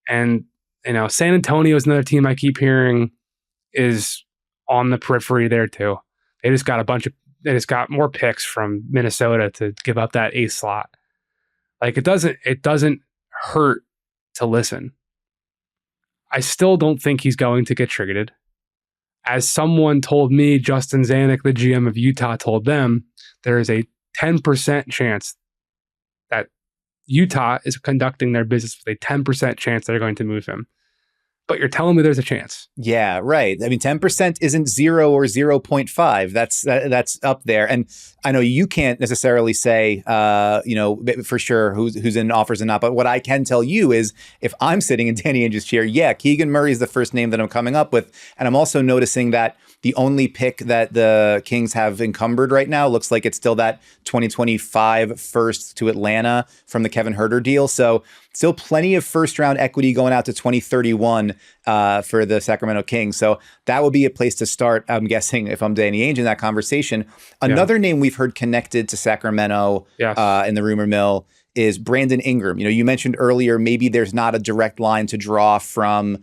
And, you know, San Antonio is another team I keep hearing is on the periphery there too. They just got more picks from Minnesota to give up that 8th slot. Like it doesn't hurt to listen. I still don't think he's going to get triggered. As someone told me, Justin Zanuck, the GM of Utah, told them, there is a 10% chance that Utah is conducting their business with a 10% chance they're going to move him. But you're telling me there's a chance. Yeah, right. I mean, 10% isn't 0 or 0.5. That's up there. And I know you can't necessarily say, for sure who's in offers and not. But what I can tell you is if I'm sitting in Danny Ainge's chair, yeah, Keegan Murray is the first name that I'm coming up with. And I'm also noticing that the only pick that the Kings have encumbered right now looks like it's still that 2025 first to Atlanta from the Kevin Huerter deal. So still plenty of first round equity going out to 2031 for the Sacramento Kings. So that would be a place to start, I'm guessing, if I'm Danny Ainge in that conversation. Another name we've heard connected to Sacramento in the rumor mill is Brandon Ingram. You know, you mentioned earlier, maybe there's not a direct line to draw from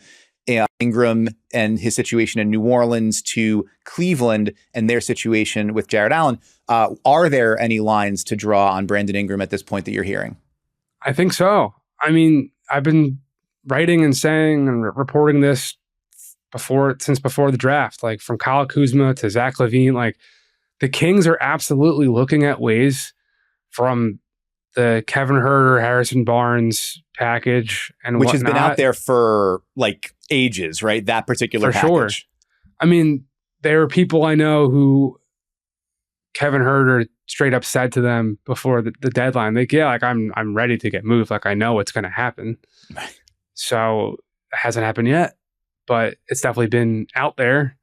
Ingram and his situation in New Orleans to Cleveland and their situation with Jared Allen. Are there any lines to draw on Brandon Ingram at this point that you're hearing? I think so. I mean, I've been writing and saying and reporting this since before the draft, like from Kyle Kuzma to Zach LaVine. Like the Kings are absolutely looking at ways from the Kevin Huerter, Harrison Barnes package and which whatnot, has been out there for like ages, right? That particular package. Sure. I mean, there are people I know who Kevin Huerter straight up said to them before the deadline, like, yeah, like I'm ready to get moved. Like I know what's going to happen. So it hasn't happened yet, but it's definitely been out there.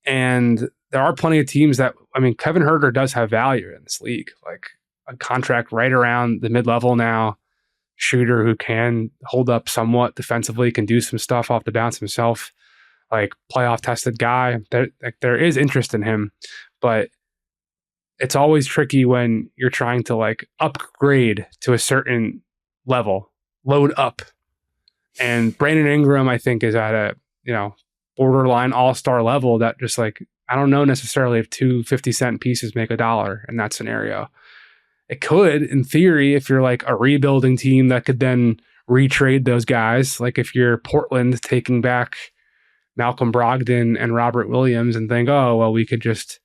And there are plenty of teams that, I mean, Kevin Huerter does have value in this league, like a contract right around the mid-level now, shooter who can hold up somewhat defensively, can do some stuff off the bounce himself, like playoff tested guy. There is interest in him, but it's always tricky when you're trying to like upgrade to a certain level, load up. And Brandon Ingram, I think, is at a, borderline all-star level that just like, I don't know necessarily if two 50-cent pieces make $1 in that scenario. It could, in theory, if you're like a rebuilding team that could then retrade those guys. Like if you're Portland taking back Malcolm Brogdon and Robert Williams and think, oh, well, we could just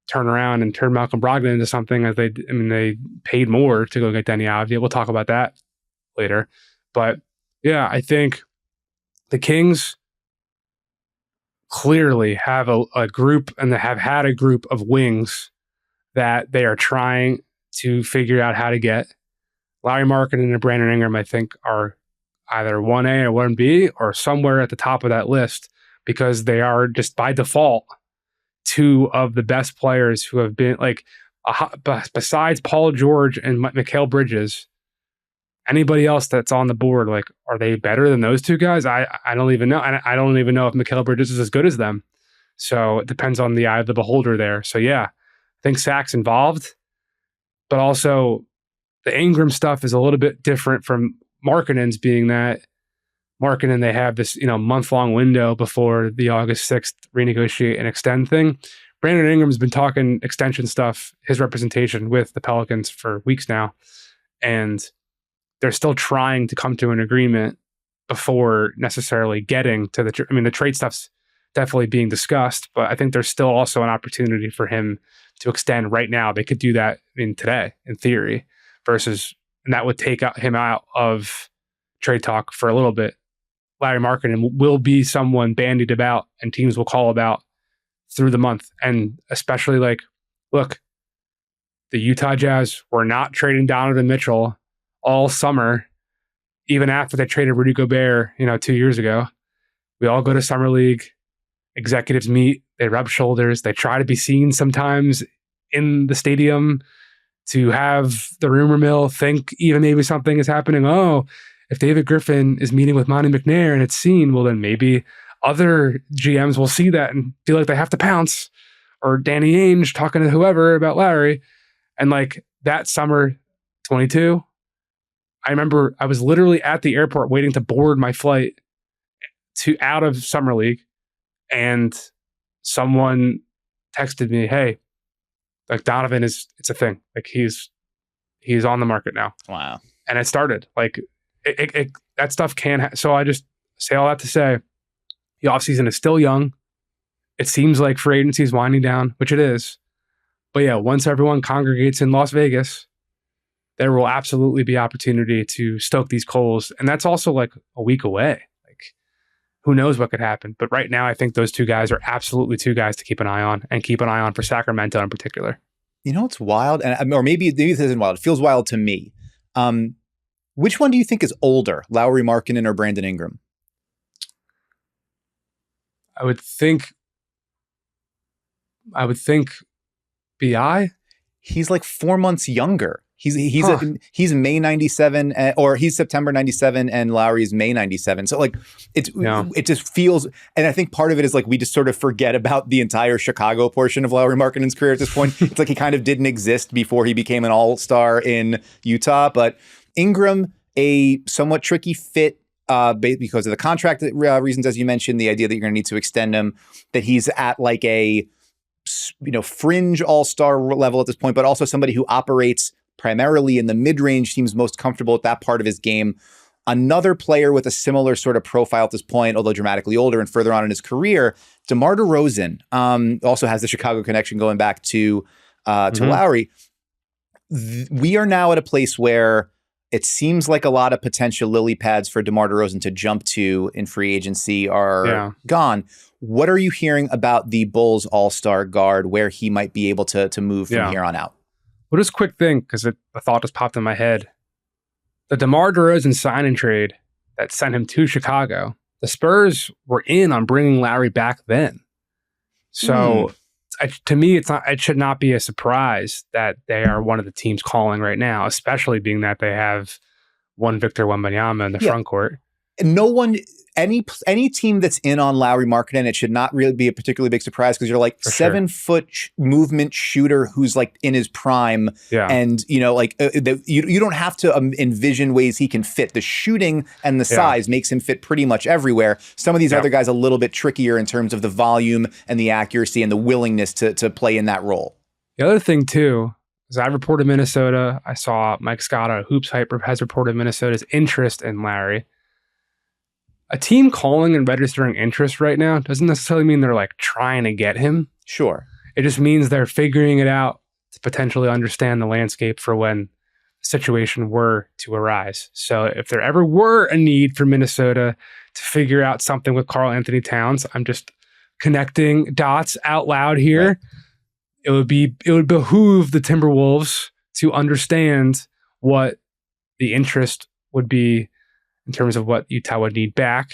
turn around and turn Malcolm Brogdon into something as they paid more to go get Denny Avdija. We'll talk about that later. But yeah, I think the Kings clearly have a group, and they have had a group of wings that they are trying to figure out how to get. Lauri Markkanen and Brandon Ingram, I think, are either 1A or 1B or somewhere at the top of that list because they are just by default two of the best players who have been like, besides Paul George and Mikal Bridges, anybody else that's on the board, like, are they better than those two guys? I don't even know. I don't even know if Mikal Bridges is as good as them. So it depends on the eye of the beholder there. So yeah, I think Sack's involved, but also the Ingram stuff is a little bit different from Markkanen's, being that Markkanen, they have this, month-long window before the August 6th renegotiate and extend thing. Brandon Ingram's been talking extension stuff, his representation with the Pelicans for weeks now, and they're still trying to come to an agreement before necessarily getting to the trade stuff's definitely being discussed, but I think there's still also an opportunity for him to extend right now. They could do that today, in theory, and that would take him out of trade talk for a little bit. Lauri Markkanen will be someone bandied about and teams will call about through the month. And especially look, the Utah Jazz were not trading Donovan Mitchell all summer, even after they traded Rudy Gobert, 2 years ago. We all go to summer league, executives meet, they rub shoulders, they try to be seen sometimes in the stadium to have the rumor mill think even maybe something is happening. Oh, if David Griffin is meeting with Monty McNair and it's seen, well, then maybe other GMs will see that and feel like they have to pounce. Or Danny Ainge talking to whoever about Larry. And that summer 22, I remember I was literally at the airport waiting to board my flight out of Summer League. And someone texted me, hey, Donovan it's a thing. He's on the market now. Wow. And it started that stuff can so I just say all that to say the offseason is still young. It seems like free agency is winding down, which it is. But yeah, once everyone congregates in Las Vegas, there will absolutely be opportunity to stoke these coals. And that's also a week away. Who knows what could happen. But right now, I think those two guys are absolutely two guys to keep an eye on, and keep an eye on for Sacramento in particular. It's wild, or maybe this isn't wild. It feels wild to me. Which one do you think is older, Lauri Markkanen or Brandon Ingram? I would think BI. He's 4 months younger. He's May 97 or he's September 97 and Lowry's May 97. So it just feels, and I think part of it is we just sort of forget about the entire Chicago portion of Lauri Markkanen's career at this point. It's he kind of didn't exist before he became an all-star in Utah. But Ingram, a somewhat tricky fit because of the contract reasons, as you mentioned, the idea that you're going to need to extend him, that he's at a fringe all-star level at this point, but also somebody who operates primarily in the mid-range, seems most comfortable at that part of his game. Another player with a similar sort of profile at this point, although dramatically older and further on in his career, DeMar DeRozan, also has the Chicago connection going back to Lowry. We are now at a place where it seems like a lot of potential lily pads for DeMar DeRozan to jump to in free agency are gone. What are you hearing about the Bulls all-star guard, where he might be able to move from here on out? Well, just a quick thing, because a thought just popped in my head. The DeMar DeRozan sign and trade that sent him to Chicago, the Spurs were in on bringing Larry back then. So to me, it should not be a surprise that they are one of the teams calling right now, especially being that they have one Victor Wembanyama in the front court. no one, any team that's in on Lauri Markkanen, it should not really be a particularly big surprise because you're like For 7 foot movement shooter who's like in his prime. Yeah. And, you don't have to envision ways he can fit. The shooting and the size makes him fit pretty much everywhere. Some of these other guys a little bit trickier in terms of the volume and the accuracy and the willingness to play in that role. The other thing too, is I reported Minnesota. I saw Mike Scott at Hoops Hype has reported Minnesota's interest in Larry. A team calling and registering interest right now doesn't necessarily mean they're like trying to get him. Sure. It just means they're figuring it out to potentially understand the landscape for when the situation were to arise. So if there ever were a need for Minnesota to figure out something with Karl Anthony Towns, I'm just connecting dots out loud here. Right. It would behoove the Timberwolves to understand what the interest would be in terms of what Utah would need back.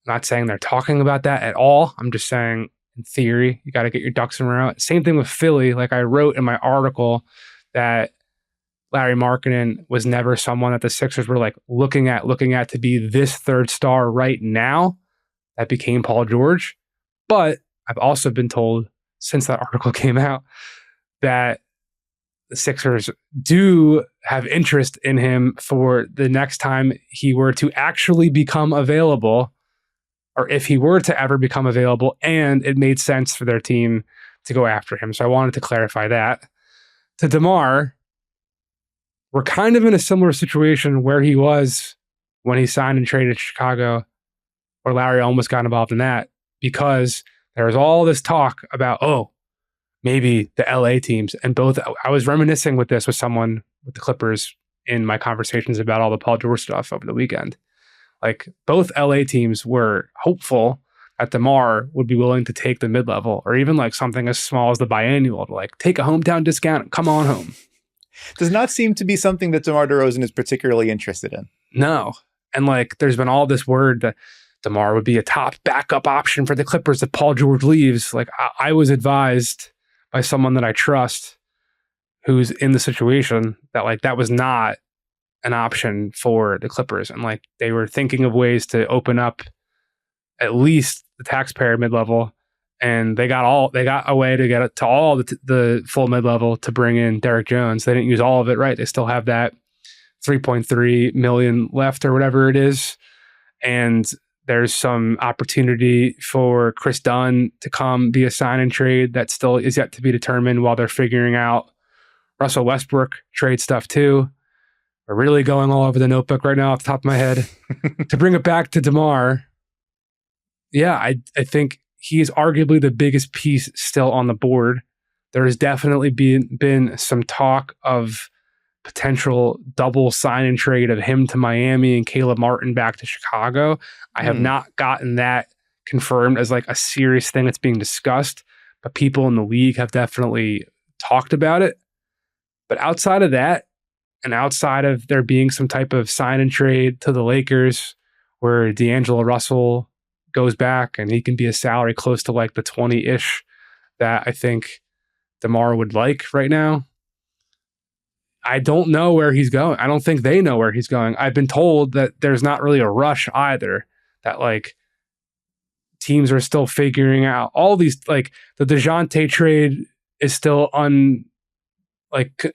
I'm not saying they're talking about that at all. I'm just saying, in theory, you got to get your ducks in a row. Same thing with Philly. Like I wrote in my article that Lauri Markkanen was never someone that the Sixers were like looking at to be this third star right now. That became Paul George. But I've also been told since that article came out that the Sixers do have interest in him for the next time he were to actually become available, or if he were to ever become available, and it made sense for their team to go after him. So I wanted to clarify that. To DeMar, we're kind of in a similar situation where he was when he signed and traded Chicago, or Larry almost got involved in that, because there was all this talk about, maybe the LA teams, and I was reminiscing with this with someone with the Clippers in my conversations about all the Paul George stuff over the weekend. Like both LA teams were hopeful that DeMar would be willing to take the mid-level or even like something as small as the biannual to like take a hometown discount and come on home. Does not seem to be something that DeMar DeRozan is particularly interested in. No. And like there's been all this word that DeMar would be a top backup option for the Clippers if Paul George leaves. Like I was advised by someone that I trust who's in the situation that like that was not an option for the Clippers. And like they were thinking of ways to open up at least the taxpayer mid-level, and they got a way to get it to all the full mid-level to bring in Derek Jones. They didn't use all of it, right? They still have that 3.3 million left or whatever it is. And there's some opportunity for Chris Dunn to come via sign and trade that still is yet to be determined while they're figuring out Russell Westbrook trade stuff too. We're really going all over the notebook right now off the top of my head. To bring it back to DeMar, yeah, I think he is arguably the biggest piece still on the board. There has definitely been some talk of potential double sign and trade of him to Miami and Caleb Martin back to Chicago. I have not gotten that confirmed as like a serious thing that's being discussed, but people in the league have definitely talked about it. But outside of that, and outside of there being some type of sign and trade to the Lakers where D'Angelo Russell goes back and he can be a salary close to like the 20-ish that I think DeMar would like right now, I don't know where he's going. I don't think they know where he's going. I've been told that there's not really a rush either, that like teams are still figuring out all these, like the DeJounte trade is still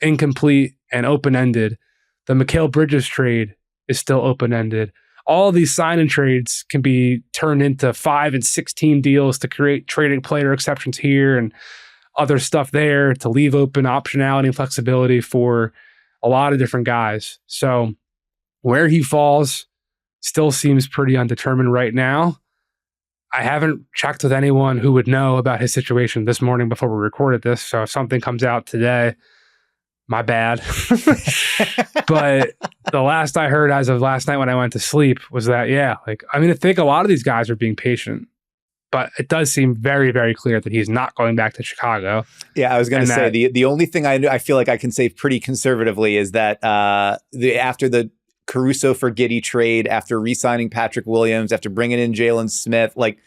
incomplete and open-ended. The Mikal Bridges trade is still open-ended. All these sign and trades can be turned into 5 and 6 team deals to create trading player exceptions here and other stuff there to leave open optionality and flexibility for a lot of different guys. So where he falls still seems pretty undetermined right now. I haven't checked with anyone who would know about his situation this morning before we recorded this. So if something comes out today, my bad. But the last I heard as of last night when I went to sleep was that, I think a lot of these guys are being patient. But it does seem very, very clear that he's not going back to Chicago. Yeah, I was going to say, the only thing I feel like I can say pretty conservatively is that after the Caruso for Giddey trade, after re-signing Patrick Williams, after bringing in Jalen Smith, like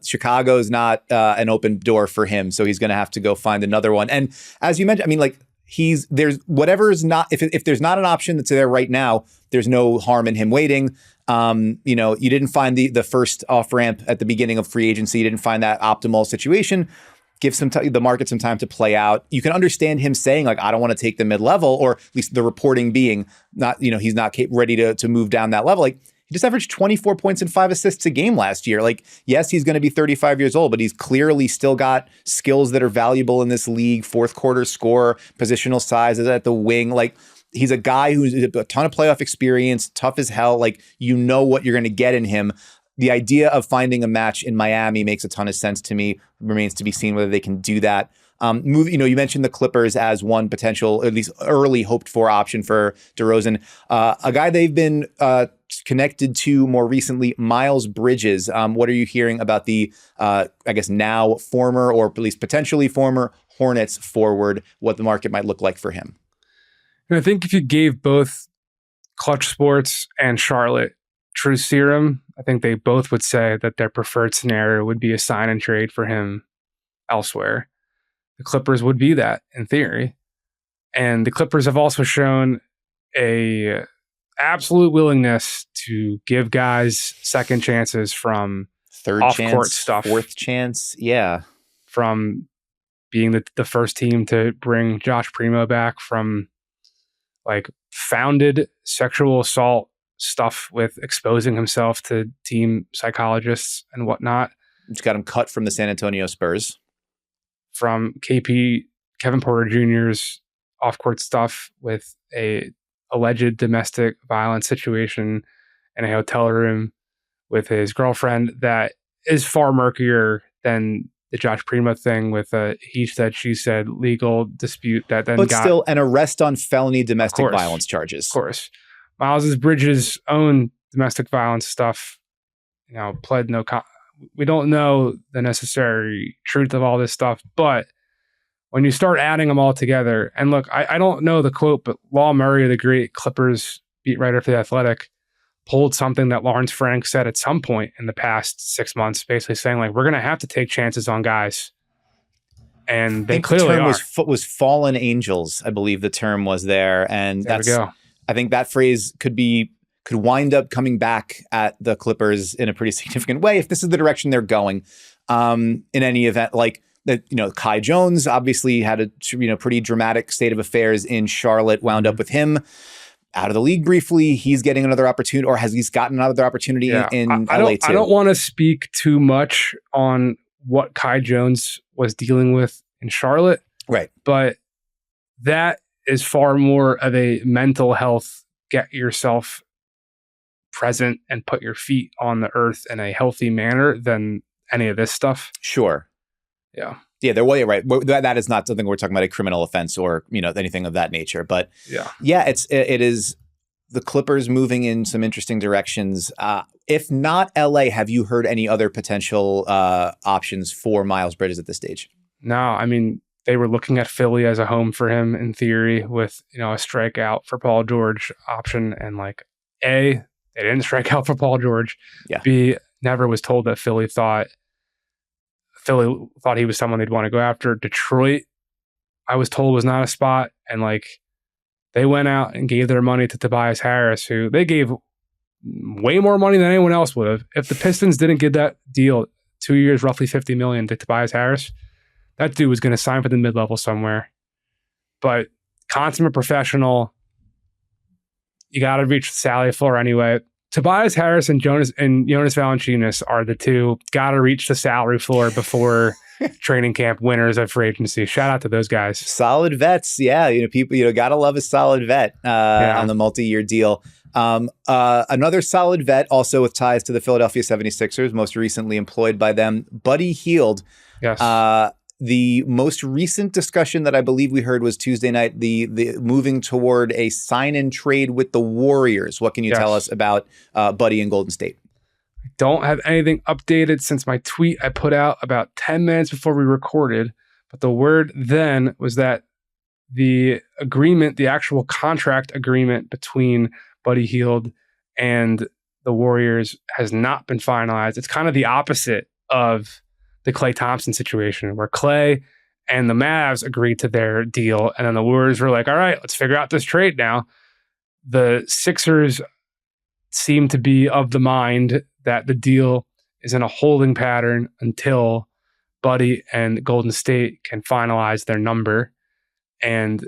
Chicago is not an open door for him. So he's going to have to go find another one. And as you mentioned, I mean, like there's whatever is not, if there's not an option that's there right now, there's no harm in him waiting. You didn't find the first off ramp at the beginning of free agency. You didn't find that optimal situation. Give the market some time to play out. You can understand him saying like, I don't want to take the mid-level, or at least the reporting being not, he's not ready to move down that level. Like, he just averaged 24 points and 5 assists a game last year. Like, yes, he's going to be 35 years old, but he's clearly still got skills that are valuable in this league. Fourth quarter scorer, positional size is at the wing. Like, he's a guy who's a ton of playoff experience, tough as hell. Like, what you're going to get in him. The idea of finding a match in Miami makes a ton of sense to me. Remains to be seen whether they can do that. You mentioned the Clippers as one potential, at least early hoped for option for DeRozan. A guy they've been connected to more recently, Miles Bridges. What are you hearing about the, now former, or at least potentially former Hornets forward, what the market might look like for him? I think if you gave both Clutch Sports and Charlotte true serum, I think they both would say that their preferred scenario would be a sign and trade for him elsewhere. The Clippers would be that in theory. And the Clippers have also shown a absolute willingness to give guys second chances from third off-court chance, stuff. Fourth chance. Yeah. From being the first team to bring Josh Primo back from like founded sexual assault stuff with exposing himself to team psychologists and whatnot. Just got him cut from the San Antonio Spurs. From Kevin Porter Jr.'s off-court stuff with a alleged domestic violence situation in a hotel room with his girlfriend that is far murkier than the Josh Primo thing with a he said, she said legal dispute that then but still an arrest on felony domestic violence charges. Of course. Miles Bridges' own domestic violence stuff, pled no we don't know the necessary truth of all this stuff, but when you start adding them all together, and look, I don't know the quote, but Law Murray, the great Clippers beat writer for The Athletic, pulled something that Lawrence Frank said at some point in the past 6 months, basically saying like, we're going to have to take chances on guys. And they clearly the term are. was fallen angels, I believe the term was there. And there we go. I think that phrase could wind up coming back at the Clippers in a pretty significant way if this is the direction they're going. In any event, like Kai Jones obviously had a pretty dramatic state of affairs in Charlotte, wound up with him out of the league briefly. He's getting another opportunity, or he's gotten another opportunity in LA too. I don't want to speak too much on what Kai Jones was dealing with in Charlotte. Right. But that is far more of a mental health, get yourself present and put your feet on the earth in a healthy manner than any of this stuff. Sure. Yeah. Yeah, they're right. That is not something we're talking about, a criminal offense or anything of that nature. But it is the Clippers moving in some interesting directions. If not LA, have you heard any other potential options for Miles Bridges at this stage? No, I mean, they were looking at Philly as a home for him in theory with, a strikeout for Paul George option. And like, A, they didn't strike out for Paul George. Yeah. B, never was told that Philly thought he was someone they'd want to go after. Detroit, I was told, was not a spot. And like, they went out and gave their money to Tobias Harris, who they gave way more money than anyone else would have. If the Pistons didn't get that deal, 2 years, roughly $50 million to Tobias Harris, that dude was going to sign for the mid-level somewhere. But consummate professional, you got to reach the salary floor anyway. Tobias Harris and Jonas Valanciunas are the two got to reach the salary floor before training camp winners of free agency. Shout out to those guys. Solid vets. Yeah. People, got to love a solid vet on the multi-year deal. Another solid vet also with ties to the Philadelphia 76ers, most recently employed by them, Buddy Hield. Yes. The most recent discussion that I believe we heard was Tuesday night, the moving toward a sign and trade with the Warriors. What can you tell us about Buddy in Golden State? I don't have anything updated since my tweet I put out about 10 minutes before we recorded. But the word then was that the agreement, the actual contract agreement between Buddy Hield and the Warriors has not been finalized. It's kind of the opposite of the Klay Thompson situation, where Klay and the Mavs agreed to their deal. And then the Warriors were like, all right, let's figure out this trade now. The Sixers seem to be of the mind that the deal is in a holding pattern until Buddy and Golden State can finalize their number. And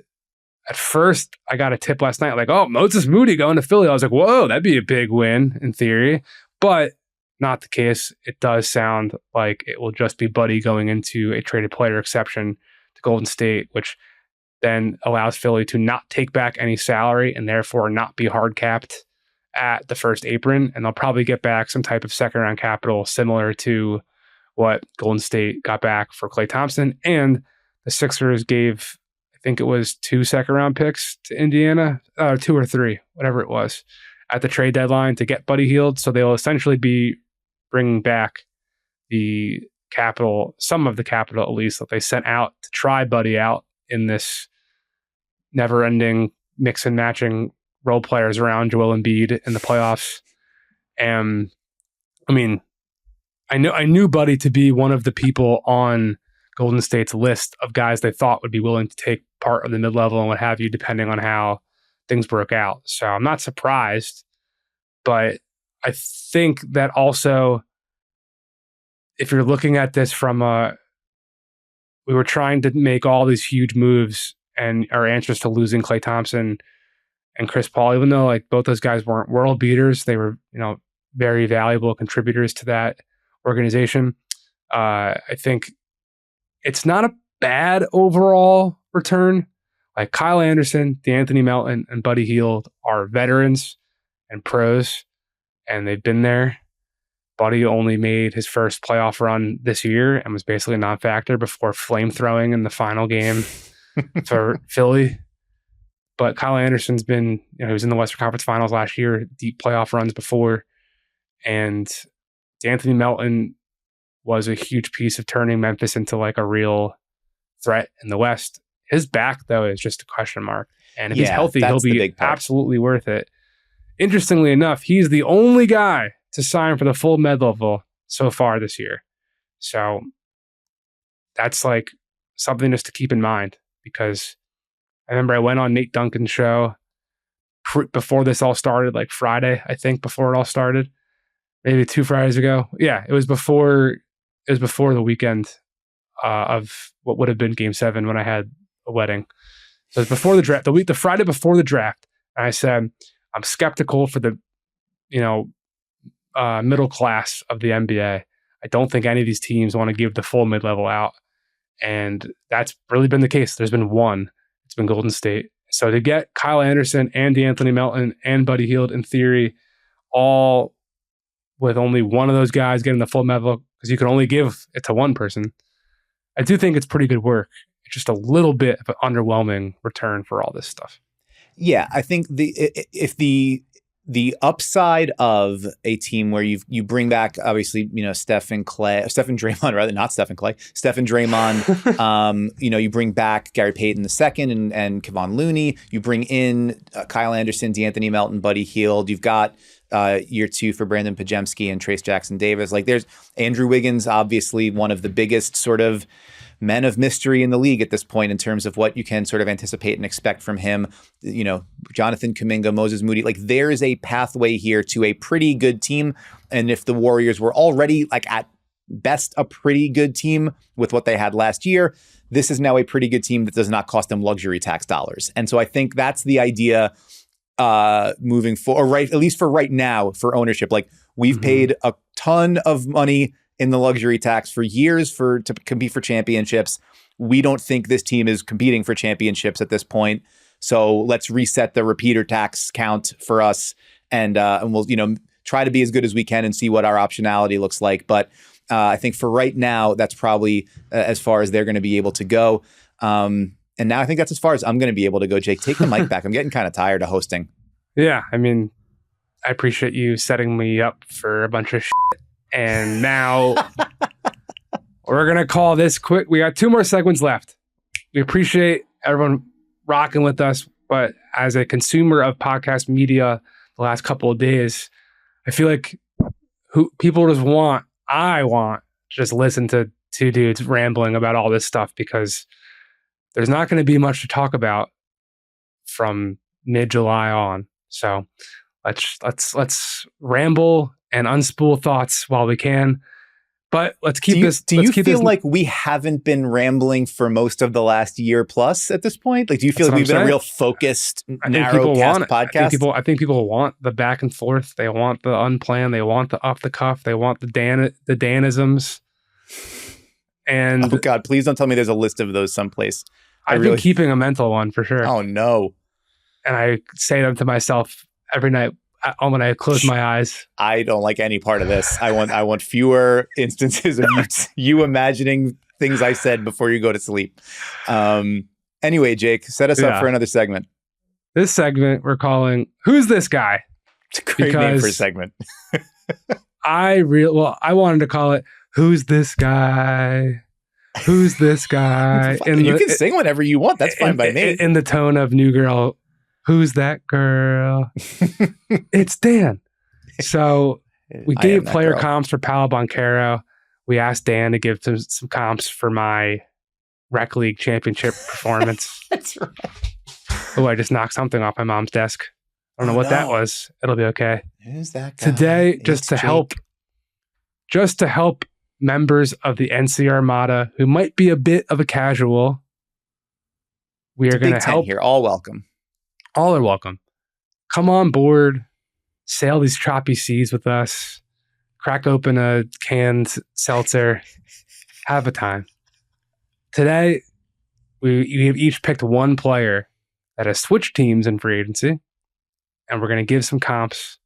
at first, I got a tip last night like, oh, Moses Moody going to Philly. I was like, whoa, that'd be a big win in theory. But not the case. It does sound like it will just be Buddy going into a traded player exception to Golden State, which then allows Philly to not take back any salary and therefore not be hard capped at the first apron. And they'll probably get back some type of second round capital similar to what Golden State got back for Klay Thompson. And the Sixers gave, I think it was 2 second round picks to Indiana, 2 or 3, whatever it was, at the trade deadline to get Buddy Hield. So they'll essentially be bringing back the capital, some of the capital at least, that they sent out to try Buddy out in this never-ending mix and matching role players around Joel Embiid in the playoffs. And I mean, I knew Buddy to be one of the people on Golden State's list of guys they thought would be willing to take part of the mid-level and what have you, depending on how things broke out. So I'm not surprised, but I think that also, if you're looking at this from we were trying to make all these huge moves and our answers to losing Klay Thompson and Chris Paul, even though like both those guys weren't world beaters, they were, very valuable contributors to that organization. I think it's not a bad overall return. Like Kyle Anderson, DeAnthony Melton, and Buddy Hield are veterans and pros, and they've been there. Buddy only made his first playoff run this year and was basically a non-factor before flamethrowing in the final game for Philly. But Kyle Anderson's been, he was in the Western Conference Finals last year, deep playoff runs before. And DeAnthony Melton was a huge piece of turning Memphis into like a real threat in the West. His back, though, is just a question mark. And if he's healthy, he'll be absolutely worth it. Interestingly enough, he's the only guy to sign for the full mid-level so far this year. So that's like something just to keep in mind, because I remember I went on Nate Duncan's show before this all started, like Friday, I think, before it all started, maybe 2 Fridays ago. Yeah, it was before the weekend of what would have been Game 7 when I had a wedding. So it was before the draft, the Friday before the draft. And I said, I'm skeptical for the, middle class of the NBA. I don't think any of these teams want to give the full mid-level out. And that's really been the case. There's been one. It's been Golden State. So to get Kyle Anderson and DeAnthony Melton and Buddy Hield, in theory, all with only one of those guys getting the full mid-level, because you can only give it to one person, I do think it's pretty good work. It's just a little bit of an underwhelming return for all this stuff. Yeah, I think if the upside of a team where you bring back, obviously, Steph and Draymond, rather, not Steph and Klay, Steph and Draymond, you bring back Gary Payton II and Kevon Looney, you bring in Kyle Anderson, DeAnthony Melton, Buddy Hield, you've got year 2 for Brandon Pajemski and Trace Jackson Davis. Like, there's Andrew Wiggins, obviously one of the biggest sort of men of mystery in the league at this point in terms of what you can sort of anticipate and expect from him. Jonathan Kuminga, Moses Moody, like there is a pathway here to a pretty good team. And if the Warriors were already like at best a pretty good team with what they had last year, this is now a pretty good team that does not cost them luxury tax dollars. And so I think that's the idea moving forward, right? At least for right now, for ownership. Like we've paid a ton of money in the luxury tax for years to compete for championships. We don't think this team is competing for championships at this point. So let's reset the repeater tax count for us, and we'll try to be as good as we can and see what our optionality looks like. But I think for right now, that's probably as far as they're going to be able to go. And now I think that's as far as I'm going to be able to go. Jake, take the mic back. I'm getting kind of tired of hosting. Yeah, I mean, I appreciate you setting me up for a bunch of shit. And now we're going to call this quick. We got 2 more segments left. We appreciate everyone rocking with us. But as a consumer of podcast media the last couple of days, I feel like I want to just listen to two dudes rambling about all this stuff because there's not going to be much to talk about from mid-July on. So let's ramble and unspool thoughts while we can. But let's keep this. Do you feel like we haven't been rambling for most of the last year plus at this point? Like, do you feel like we've been a real focused, narrow cast podcast? I think people want the back and forth. They want the unplanned. They want the off the cuff. They want the Danisms. And oh God, please don't tell me there's a list of those someplace. I've been keeping a mental one for sure. Oh no! And I say them to myself every night when I close my eyes. I don't like any part of this. I want fewer instances of you imagining things I said before you go to sleep. Anyway, Jake, set us up for another segment. This segment we're calling "Who's This Guy?" It's a great name for a segment. I wanted to call it "Who's This Guy?" Who's this guy? You can sing whatever you want. That's fine by me. In the tone of New Girl. Who's that girl? It's Dan. So we gave player comps for Paolo Banchero. We asked Dan to give some comps for my rec league championship performance. That's right. Oh, I just knocked something off my mom's desk. I don't know what that was. It'll be okay. Who's that guy? Today, just to help members of the NC Armada who might be a bit of a casual, we are going to help here. All welcome. All are welcome. Come on board, sail these choppy seas with us, crack open a canned seltzer, have a time. Today, we have each picked one player that has switched teams in free agency, and we're going to give some comps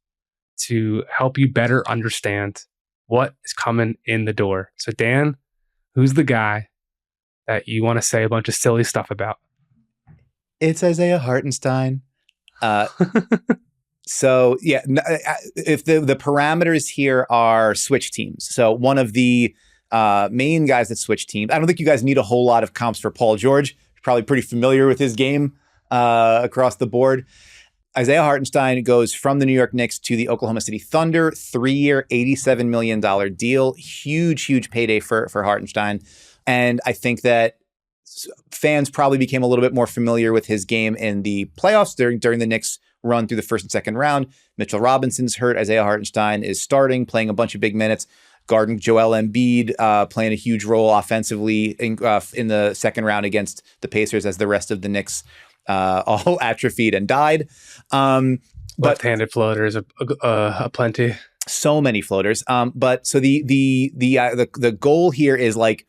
to help you better understand what is coming in the door. So, Dan, who's the guy that you want to say a bunch of silly stuff about? It's Isaiah Hartenstein. So, yeah, if the parameters here are switch teams. So, one of the main guys that switch teams, I don't think you guys need a whole lot of comps for Paul George. You're probably pretty familiar with his game across the board. Isaiah Hartenstein goes from the New York Knicks to the Oklahoma City Thunder, 3-year, $87 million deal. Huge payday for Hartenstein. And I think that fans probably became a little bit more familiar with his game in the playoffs during the Knicks run through the first and second round. Mitchell Robinson's hurt. Isaiah Hartenstein is starting, playing a bunch of big minutes. Guarding Joel Embiid, playing a huge role offensively in the second round against the Pacers as the rest of the Knicks all atrophied and died. Left-handed floaters a plenty. So many floaters. But so the goal here is like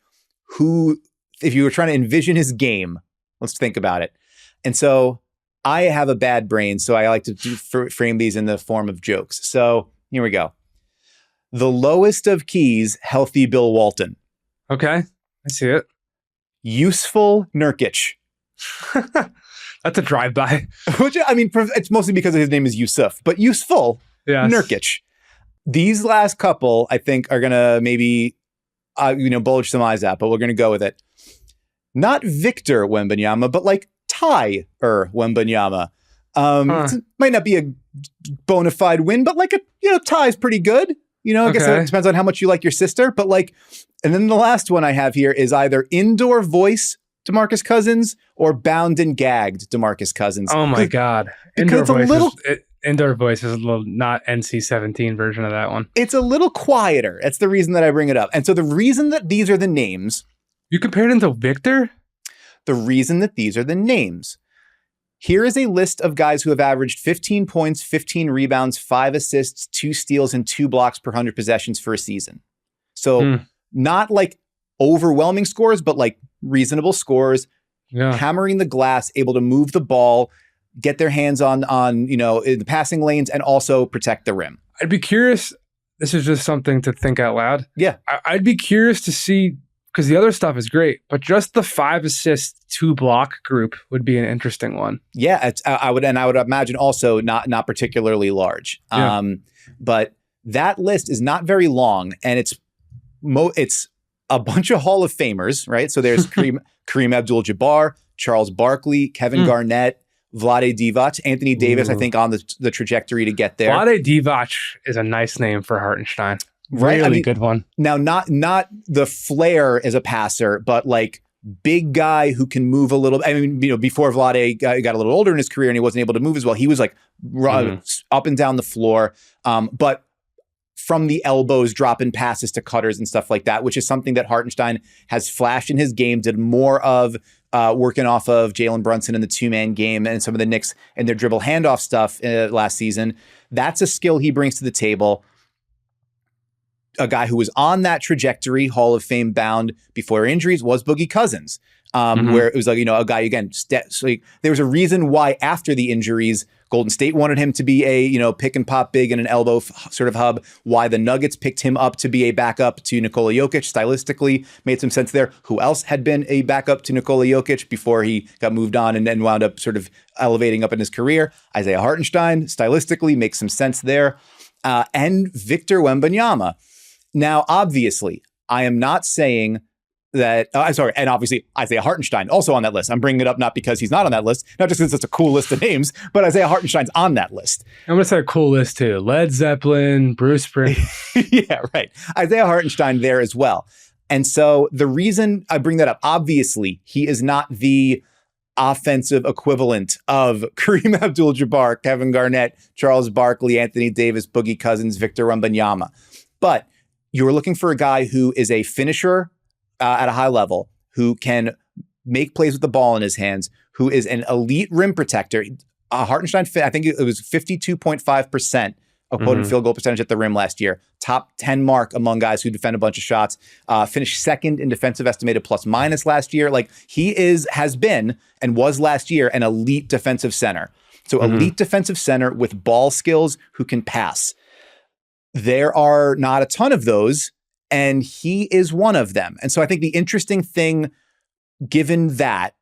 who, if you were trying to envision his game, let's think about it. And so I have a bad brain, so I like to frame these in the form of jokes. So here we go. The lowest of keys, healthy Bill Walton. Okay, I see it. Useful Nurkic. That's a drive-by. Which, I mean, it's mostly because his name is Yusuf, but useful Nurkic. These last couple, I think, are going to maybe, bulge some eyes out, but we're going to go with it. Not Victor Wembanyama, but like Ty Wembanyama. Might not be a bona fide win, but like Ty's pretty good. I guess it depends on how much you like your sister, but like, and then the last one I have here is either indoor voice DeMarcus Cousins or bound and gagged DeMarcus Cousins. Oh my God. Indoor voice is a little not NC-17 version of that one. It's a little quieter. That's the reason that I bring it up. And so the reason that these are the names. You compared him to Victor? The reason that these are the names. Here is a list of guys who have averaged 15 points, 15 rebounds, 5 assists, 2 steals, and 2 blocks per 100 possessions for a season. So not like overwhelming scores, but like reasonable scores, hammering the glass, able to move the ball, get their hands on in the passing lanes, and also protect the rim. I'd be curious. This is just something to think out loud. Yeah. I'd be curious to see, because the other stuff is great, but just the 5 assist, 2 block group would be an interesting one. Yeah, I would imagine also not particularly large. Yeah. But that list is not very long, and it's a bunch of Hall of Famers, right? So there's Kareem Abdul-Jabbar, Charles Barkley, Kevin Garnett, Vlade Divac, Anthony Davis, I think on the trajectory to get there. Vlade Divac is a nice name for Hartenstein. Right? Really good one. Now, not the flair as a passer, but like big guy who can move a little. I mean, before Vlade got a little older in his career and he wasn't able to move as well, he was like up and down the floor. But from the elbows, dropping passes to cutters and stuff like that, which is something that Hartenstein has flashed in his game, did more of working off of Jalen Brunson in the two-man game and some of the Knicks and their dribble handoff stuff last season. That's a skill he brings to the table. A guy who was on that trajectory, Hall of Fame bound before injuries, was Boogie Cousins, where it was like, a guy, again, there was a reason why after the injuries, Golden State wanted him to be a, pick and pop big and an elbow sort of hub, why the Nuggets picked him up to be a backup to Nikola Jokic. Stylistically made some sense there. Who else had been a backup to Nikola Jokic before he got moved on and then wound up sort of elevating up in his career? Isaiah Hartenstein, stylistically makes some sense there. And Victor Wembanyama. Now, obviously, I am not saying that, and obviously Isaiah Hartenstein also on that list. I'm bringing it up not because he's not on that list, not just because it's a cool list of names, but Isaiah Hartenstein's on that list. I'm going to say a cool list too. Led Zeppelin, Bruce Springsteen. Yeah, right. Isaiah Hartenstein there as well. And so the reason I bring that up, obviously, he is not the offensive equivalent of Kareem Abdul-Jabbar, Kevin Garnett, Charles Barkley, Anthony Davis, Boogie Cousins, Victor Wembanyama. But you're looking for a guy who is a finisher at a high level, who can make plays with the ball in his hands, who is an elite rim protector. Hartenstein, I think it was 52.5% of quoted field goal percentage at the rim last year. Top 10 mark among guys who defend a bunch of shots. Finished second in defensive estimated plus minus last year. Like he has been and was last year an elite defensive center. So elite defensive center with ball skills who can pass. There are not a ton of those, and he is one of them. And so I think the interesting thing, given that,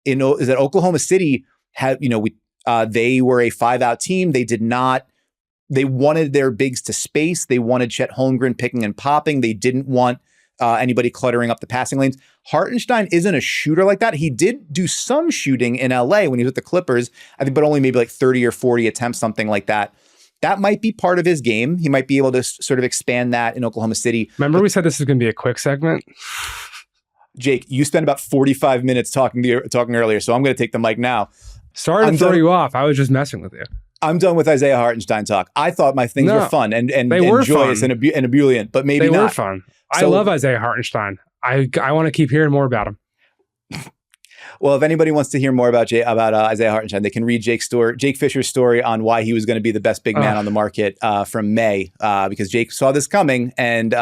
is that Oklahoma City had, they were a 5-out team. They wanted their bigs to space. They wanted Chet Holmgren picking and popping. They didn't want anybody cluttering up the passing lanes. Hartenstein isn't a shooter like that. He did do some shooting in LA when he was with the Clippers, I think, but only maybe like 30 or 40 attempts, something like that. That might be part of his game. He might be able to sort of expand that in Oklahoma City. Remember we said this is going to be a quick segment? Jake, you spent about 45 minutes talking earlier, so I'm going to take the mic now. Sorry to throw you off. I was just messing with you. I'm done with Isaiah Hartenstein talk. I thought my things were fun and joyous and ebullient, but maybe not. They were fun. I love Isaiah Hartenstein. I want to keep hearing more about him. Well, if anybody wants to hear more about Isaiah Hartenstein, they can read Jake Fischer's story on why he was going to be the best big man on the market from May, because Jake saw this coming and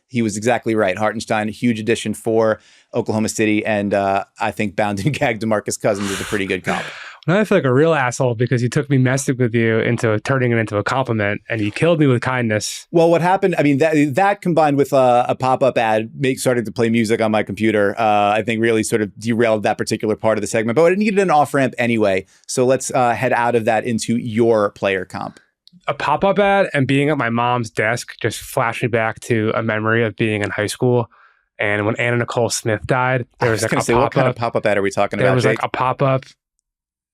he was exactly right. Hartenstein, a huge addition for Oklahoma City, and I think bound and gagged DeMarcus Cousins is a pretty good comp. Now I feel like a real asshole because you took me messing with you into turning it into a compliment, and you killed me with kindness. Well, what happened? I mean, that combined with a pop-up ad starting to play music on my computer, I think really sort of derailed that particular part of the segment. But it needed an off-ramp anyway, so let's head out of that into your player comp. A pop-up ad and being at my mom's desk just flashed me back to a memory of being in high school. And when Anna Nicole Smith died, there was like a pop-up. What kind of pop-up ad are we talking about? There was like a pop-up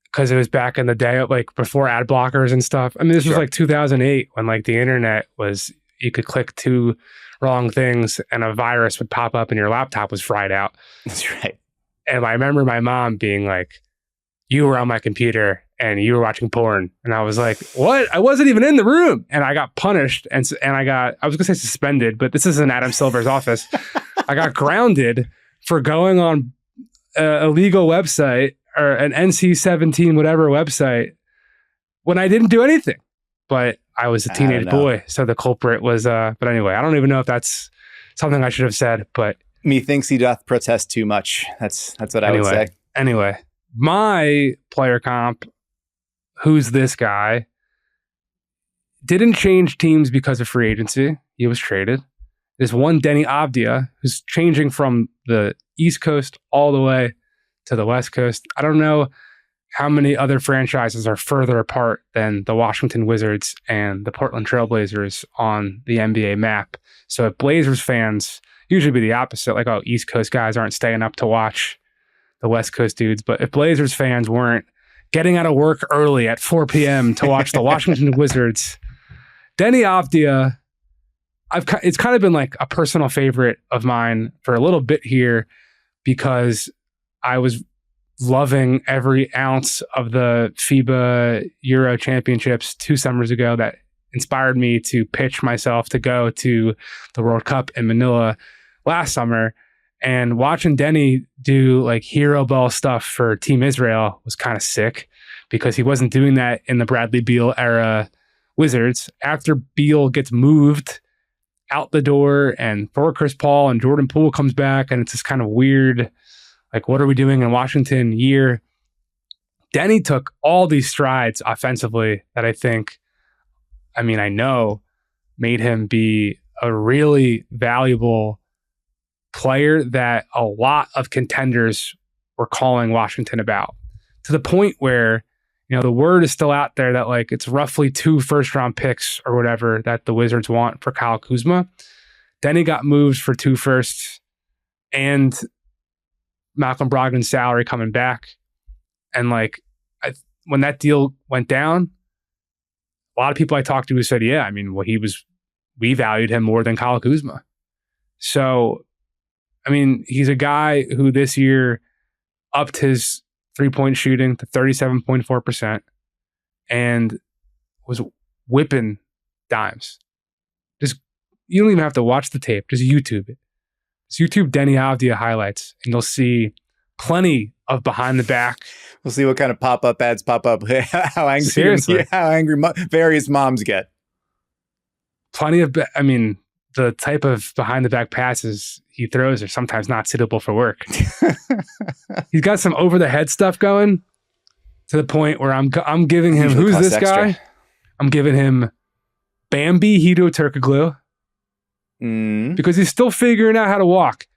because it was back in the day, like before ad blockers and stuff. I mean, this was like 2008 when like the internet was, you could click two wrong things and a virus would pop up and your laptop was fried out. That's right. And I remember my mom being like, you were on my computer and you were watching porn. And I was like, what? I wasn't even in the room. And I got punished and I was going to say suspended, but this isn't Adam Silver's office. I got grounded for going on a legal website or an NC-17 whatever website when I didn't do anything. But I was a teenage boy, so the culprit was. But anyway, I don't even know if that's something I should have said. But methinks he doth protest too much. That's what I would say. Anyway, my player comp, who's this guy, didn't change teams because of free agency. He was traded. There's one Denny Avdija who's changing from the East Coast all the way to the West Coast. I don't know how many other franchises are further apart than the Washington Wizards and the Portland Trailblazers on the NBA map. So if Blazers fans, usually be the opposite, like, oh, East Coast guys aren't staying up to watch the West Coast dudes. But if Blazers fans weren't getting out of work early at 4 p.m. to watch the Washington Wizards, Denny Avdija, it's kind of been like a personal favorite of mine for a little bit here because I was loving every ounce of the FIBA Euro Championships 2 summers ago that inspired me to pitch myself to go to the World Cup in Manila last summer. And watching Denny do like hero ball stuff for Team Israel was kind of sick because he wasn't doing that in the Bradley Beal era Wizards. After Beal gets moved out the door and for Chris Paul and Jordan Poole comes back and it's this kind of weird, like, what are we doing in Washington year? Denny took all these strides offensively that I know made him be a really valuable player that a lot of contenders were calling Washington about, to the point where, the word is still out there that like it's roughly 2 first-round picks or whatever that the Wizards want for Kyle Kuzma. Then he got moved for 2 firsts and Malcolm Brogdon's salary coming back. And like when that deal went down, a lot of people I talked to said, yeah, we valued him more than Kyle Kuzma. So, he's a guy who this year upped his 3-point shooting to 37.4% and was whipping dimes. You don't even have to watch the tape. Just YouTube it. Just YouTube Denny Avdija highlights and you'll see plenty of behind the back. We'll see what kind of pop-up ads pop up. How angry, seriously, how angry various moms get. Plenty of, the type of behind the back passes he throws are sometimes not suitable for work. He's got some over the head stuff going to the point where I'm giving him, who's this extra guy? I'm giving him Bambi Hedo Turkoglu because he's still figuring out how to walk,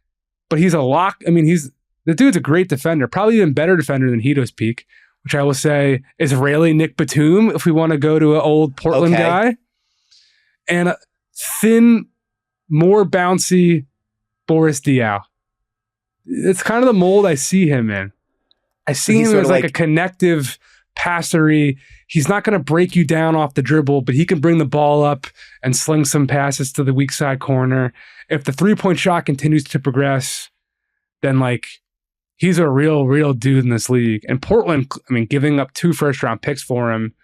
but he's a lock. The dude's a great defender, probably even better defender than Hedo's peak, which I will say Israeli Nick Batum, if we want to go to an old Portland guy. And a thin, more bouncy Boris Diaw. It's kind of the mold I see him in. I see him as like a connective passery. He's not going to break you down off the dribble, but he can bring the ball up and sling some passes to the weak side corner. If the 3-point shot continues to progress, then like he's a real dude in this league. And Portland, giving up 2 first-round picks for him,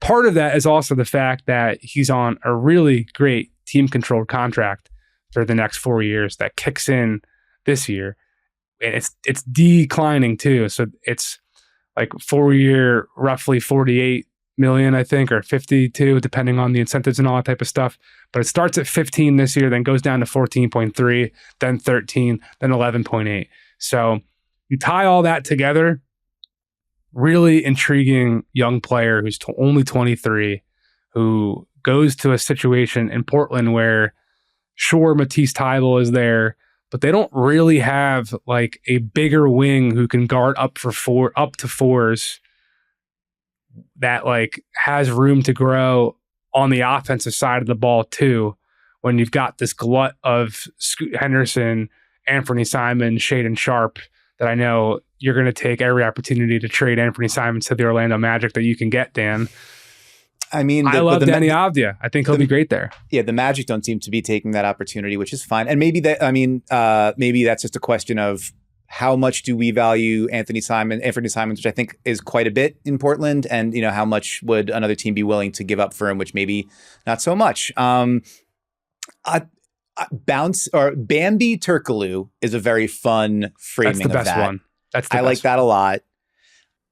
part of that is also the fact that he's on a really great team-controlled contract for the next 4 years that kicks in this year. And it's declining too. So it's like 4-year, roughly 48 million, I think, or 52, depending on the incentives and all that type of stuff. But it starts at 15 this year, then goes down to 14.3, then 13, then 11.8. So you tie all that together, really intriguing young player who's only 23, who goes to a situation in Portland where, sure, Matisse Thybulle is there, but they don't really have like a bigger wing who can guard up to 4s that like has room to grow on the offensive side of the ball too, when you've got this glut of Scoot Henderson, Anthony Simon, Shaedon Sharpe, that I know you're going to take every opportunity to trade Anthony Simon to the Orlando Magic that you can get, Dan. I love Denny Avdija. I think he'll be great there. Yeah, the Magic don't seem to be taking that opportunity, which is fine. And maybe maybe that's just a question of how much do we value Anthony Simons, which I think is quite a bit in Portland, and how much would another team be willing to give up for him, which maybe not so much. Bounce or Bambi Turkoglu is a very fun framing. That's the best one. I like that a lot.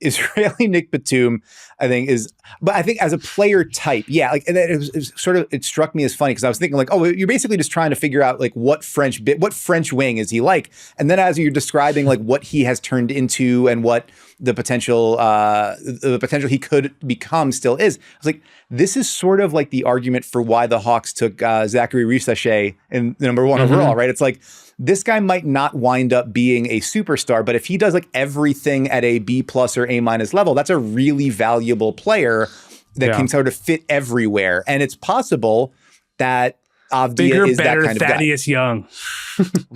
Israeli Nick Batum, I think as a player type, yeah, like it struck me as funny because I was thinking like, oh, you're basically just trying to figure out like what French wing is he like, and then as you're describing like what he has turned into and what the potential he could become still is, I was like, this is sort of like the argument for why the Hawks took Zachary Risacher in the number 1 overall, right? It's like, this guy might not wind up being a superstar, but if he does like everything at a B+ or A- level, that's a really valuable player that can sort of fit everywhere. And it's possible that Avdija Bigger, is better that kind Thaddeus Young.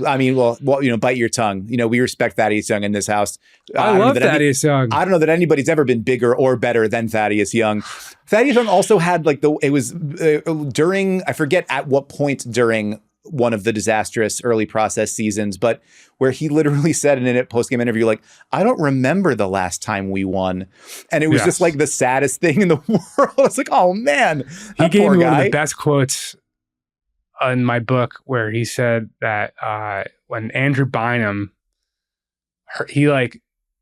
I mean, well, bite your tongue. We respect Thaddeus Young in this house. I love Thaddeus Young. I don't know that anybody's ever been bigger or better than Thaddeus Young. Thaddeus Young also had it was during, I forget at what point during one of the disastrous early process seasons, but where he literally said in a post-game interview, like, I don't remember the last time we won. And it was just like the saddest thing in the world. It's like, oh man, he gave me one of the best quotes in my book where he said that when Andrew Bynum, there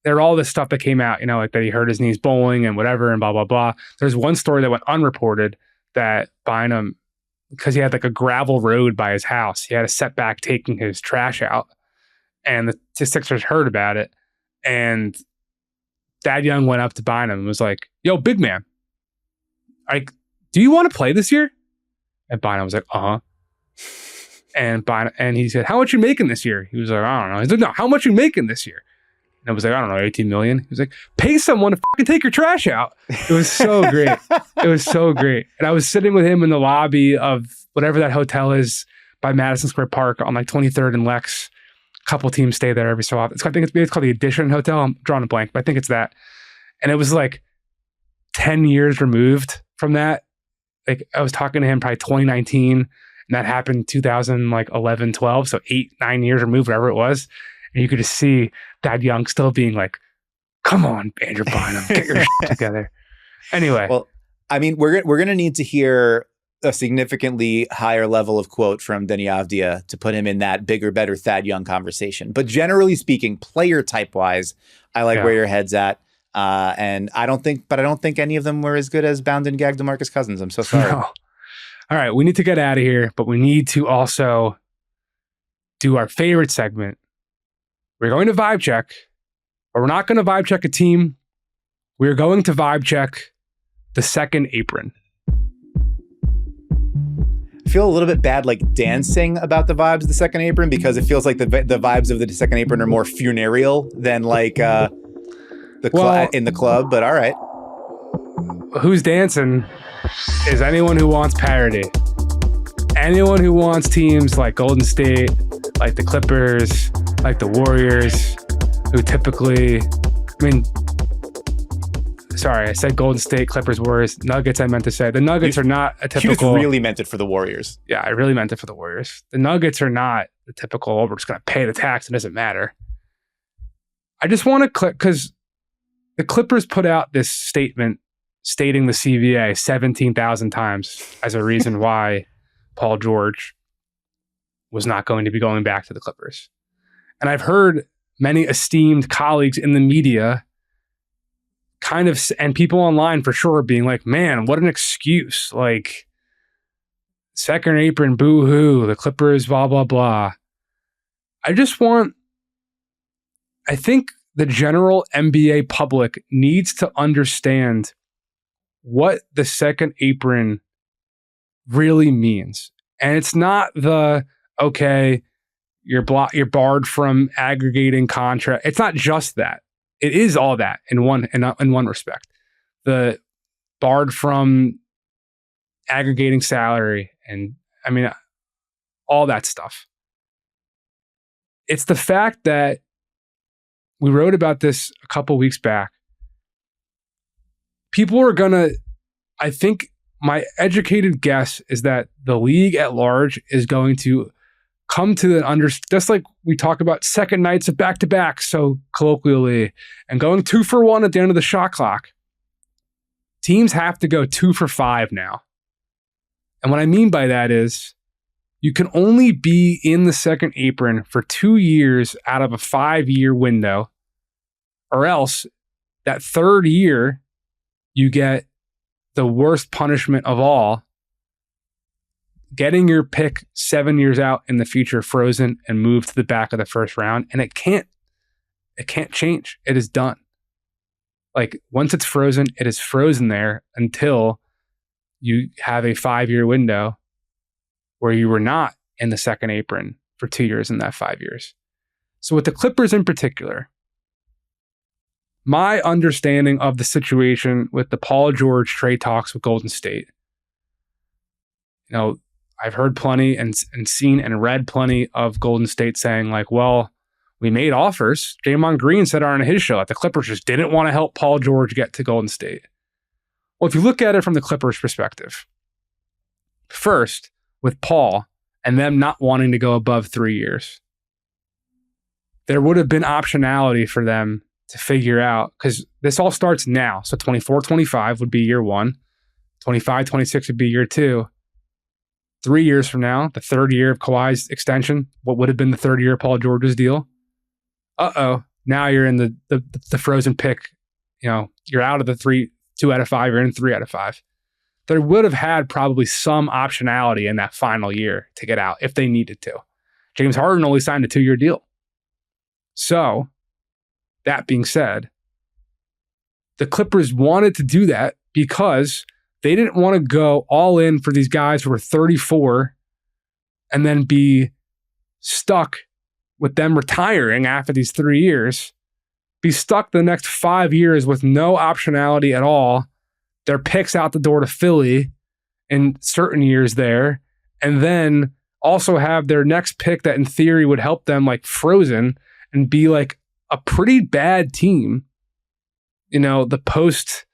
were all this stuff that came out, like that he hurt his knees bowling and whatever and blah, blah, blah. There's one story that went unreported that Bynum, because he had like a gravel road by his house, he had a setback taking his trash out, and the Sixers heard about it. And Thad Young went up to Bynum and was like, yo, big man, do you want to play this year? And Bynum was like, uh-huh. And he said, how much you making this year? He was like, I don't know. He's like, no, how much you making this year? And I was like, I don't know, 18 million. He was like, pay someone to fucking take your trash out. It was so great. It was so great. And I was sitting with him in the lobby of whatever that hotel is by Madison Square Park on like 23rd and Lex. A couple teams stay there every so often. I think it's called the Edition Hotel. I'm drawing a blank, but I think it's that. And it was like 10 years removed from that. Like I was talking to him probably 2019, and that happened 2011, 12. So 8-9 years removed, whatever it was. And you could just see Thad Young still being like, come on, Andrew Bynum, get your shit together. Anyway. Well, I mean, we're going to need to hear a significantly higher level of quote from Deni Avdija to put him in that bigger, better Thad Young conversation. But generally speaking, player type wise, I like where your head's at. And I don't think any of them were as good as bound and gagged DeMarcus Cousins. I'm so sorry. No. All right. We need to get out of here, but we need to also do our favorite segment. We're going to vibe check, but we're not going to vibe check a team. We're going to vibe check the second apron. I feel a little bit bad like dancing about the vibes of the second apron because it feels like the vibes of the second apron are more funereal than like in the club, but all right. Who's dancing is anyone who wants parity. Anyone who wants teams like Golden State, like the Clippers, like the Warriors, who typically, I said Golden State, Clippers, Warriors, Nuggets I meant to say. The Nuggets are not a typical... You just really meant it for the Warriors. Yeah, I really meant it for the Warriors. The Nuggets are not the typical, we're just going to pay the tax, it doesn't matter. I just want to click, because the Clippers put out this statement stating the CBA 17,000 times as a reason why Paul George was not going to be going back to the Clippers. And I've heard many esteemed colleagues in the media and people online for sure being like, man, what an excuse. Like, second apron, boo-hoo, the Clippers, blah, blah, blah. I think the general NBA public needs to understand what the second apron really means. And it's not you're barred from aggregating contract. It's not just that. It is all that in one respect. The barred from aggregating salary and all that stuff. It's the fact that we wrote about this a couple weeks back. People are I think my educated guess is that the league at large is going to come to just like we talk about second nights of back-to-back so colloquially and going 2 for 1 at the end of the shot clock. Teams have to go 2 for 5 now. And what I mean by that is you can only be in the second apron for 2 years out of a 5-year window, or else that third year you get the worst punishment of all, getting your pick 7 years out in the future frozen and moved to the back of the first round. And it can't change. It is done. Like, once it's frozen, it is frozen there until you have a 5-year window where you were not in the second apron for 2 years in that 5 years. So with the Clippers in particular, my understanding of the situation with the Paul George trade talks with Golden State, I've heard plenty and seen and read plenty of Golden State saying like, well, we made offers. Draymond Green said on his show that the Clippers just didn't want to help Paul George get to Golden State. Well, if you look at it from the Clippers' perspective, first, with Paul and them not wanting to go above 3 years, there would have been optionality for them to figure out, because this all starts now. So 24-25 would be year one. 25-26 would be year two. 3 years from now, the third year of Kawhi's extension, what would have been the third year of Paul George's deal. Now you're in the frozen pick. You're out of the 2 out of 5, you're in 3 out of 5. There would have had probably some optionality in that final year to get out if they needed to. James Harden only signed a 2-year deal. So, that being said, the Clippers wanted to do that because they didn't want to go all in for these guys who were 34 and then be stuck with them retiring after these 3 years, be stuck the next 5 years with no optionality at all, their picks out the door to Philly in certain years there, and then also have their next pick that in theory would help them like frozen and be like a pretty bad team. The post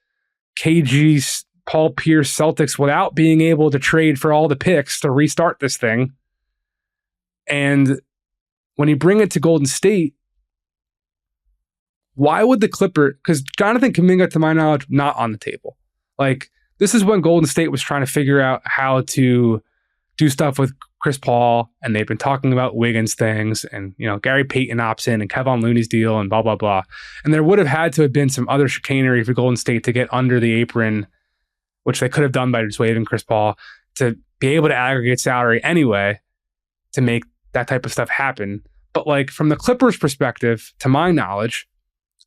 KG Paul Pierce Celtics without being able to trade for all the picks to restart this thing. And when you bring it to Golden State, why would the because Jonathan Kuminga, to my knowledge, not on the table. Like, this is when Golden State was trying to figure out how to do stuff with Chris Paul, and they've been talking about Wiggins things, and Gary Payton opts in, and Kevon Looney's deal, and blah blah blah. And there would have had to have been some other chicanery for Golden State to get under the apron, which they could have done by just waiving Chris Paul, to be able to aggregate salary anyway to make that type of stuff happen. But like, from the Clippers' perspective, to my knowledge,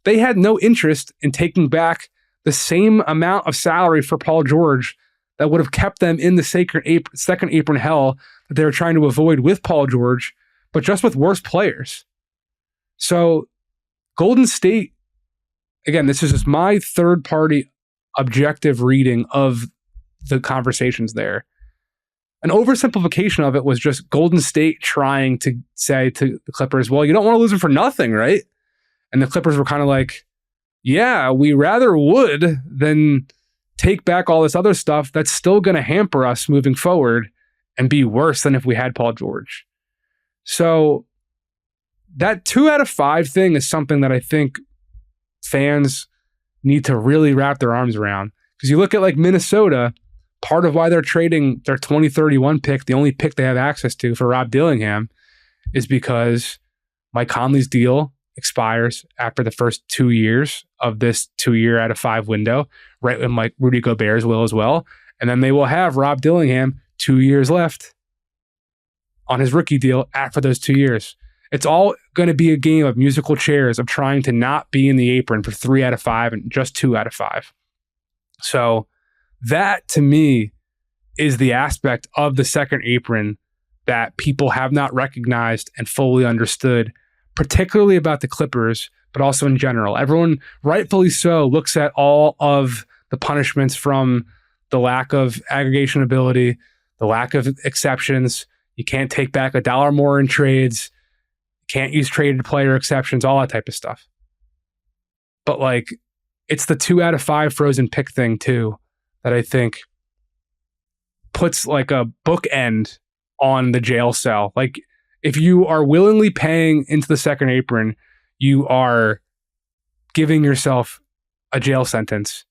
they had no interest in taking back the same amount of salary for Paul George that would have kept them in the second apron hell that they were trying to avoid with Paul George, but just with worse players. So Golden State, again, this is just my third-party objective reading of the conversations there. An oversimplification of it was just Golden State trying to say to the Clippers, well, you don't want to lose them for nothing, right? And the Clippers were kind of like, yeah, we rather would than take back all this other stuff that's still going to hamper us moving forward and be worse than if we had Paul George. So that 2 out of 5 thing is something that I think fans need to really wrap their arms around. Because you look at like Minnesota, part of why they're trading their 2031 pick, the only pick they have access to for Rob Dillingham, is because Mike Conley's deal expires after the first 2 years of this 2 out of 5 window, right when like Rudy Gobert's will as well. And then they will have Rob Dillingham 2 years left on his rookie deal after those 2 years. It's all going to be a game of musical chairs of trying to not be in the apron for 3 out of 5 and just 2 out of 5. So that, to me, is the aspect of the second apron that people have not recognized and fully understood, particularly about the Clippers, but also in general. Everyone, rightfully so, looks at all of the punishments from the lack of aggregation ability, the lack of exceptions. You can't take back $1 more in trades. Can't use traded player exceptions, all that type of stuff. But like, it's the 2 out of 5 frozen pick thing too that I think puts like a bookend on the jail cell. Like, if you are willingly paying into the second apron, you are giving yourself a jail sentence.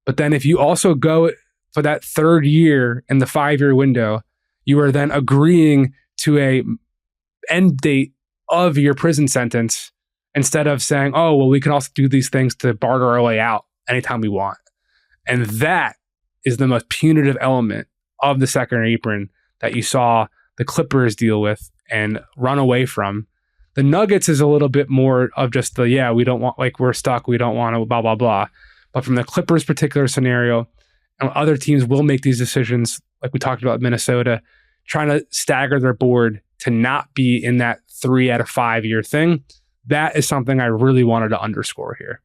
But then if you also go for that third year in the 5-year window, you are then agreeing to a end date of your prison sentence instead of saying, oh, well, we can also do these things to barter our way out anytime we want. And that is the most punitive element of the second apron that you saw the Clippers deal with and run away from. The Nuggets is a little bit more of just we don't want, like, we're stuck, we don't want to, blah, blah, blah. But from the Clippers particular scenario, and other teams will make these decisions, like we talked about Minnesota, trying to stagger their board to not be in that 3 out of 5 year thing. That is something I really wanted to underscore here.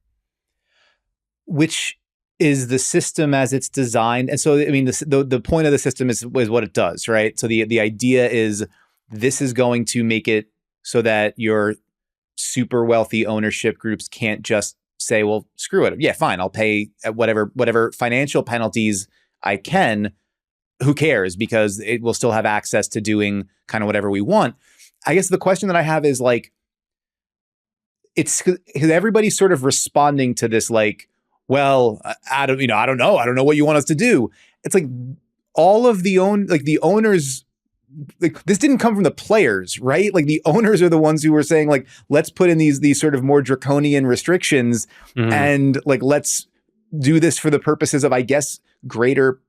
Which is the system as it's designed. And so, I mean, the point of the system is what it does, right? So the idea is this is going to make it so that your super wealthy ownership groups can't just say, well, screw it. Yeah, fine. I'll pay whatever financial penalties I can. Who cares? Because it will still have access to doing kind of whatever we want. I guess the question that I have is like, it's everybody's sort of responding to this like, well, I don't know. I don't know what you want us to do. It's like all of the owners, like this didn't come from the players, right? Like the owners are the ones who were saying like, let's put in these sort of more draconian restrictions and like, let's do this for the purposes of, I guess, greater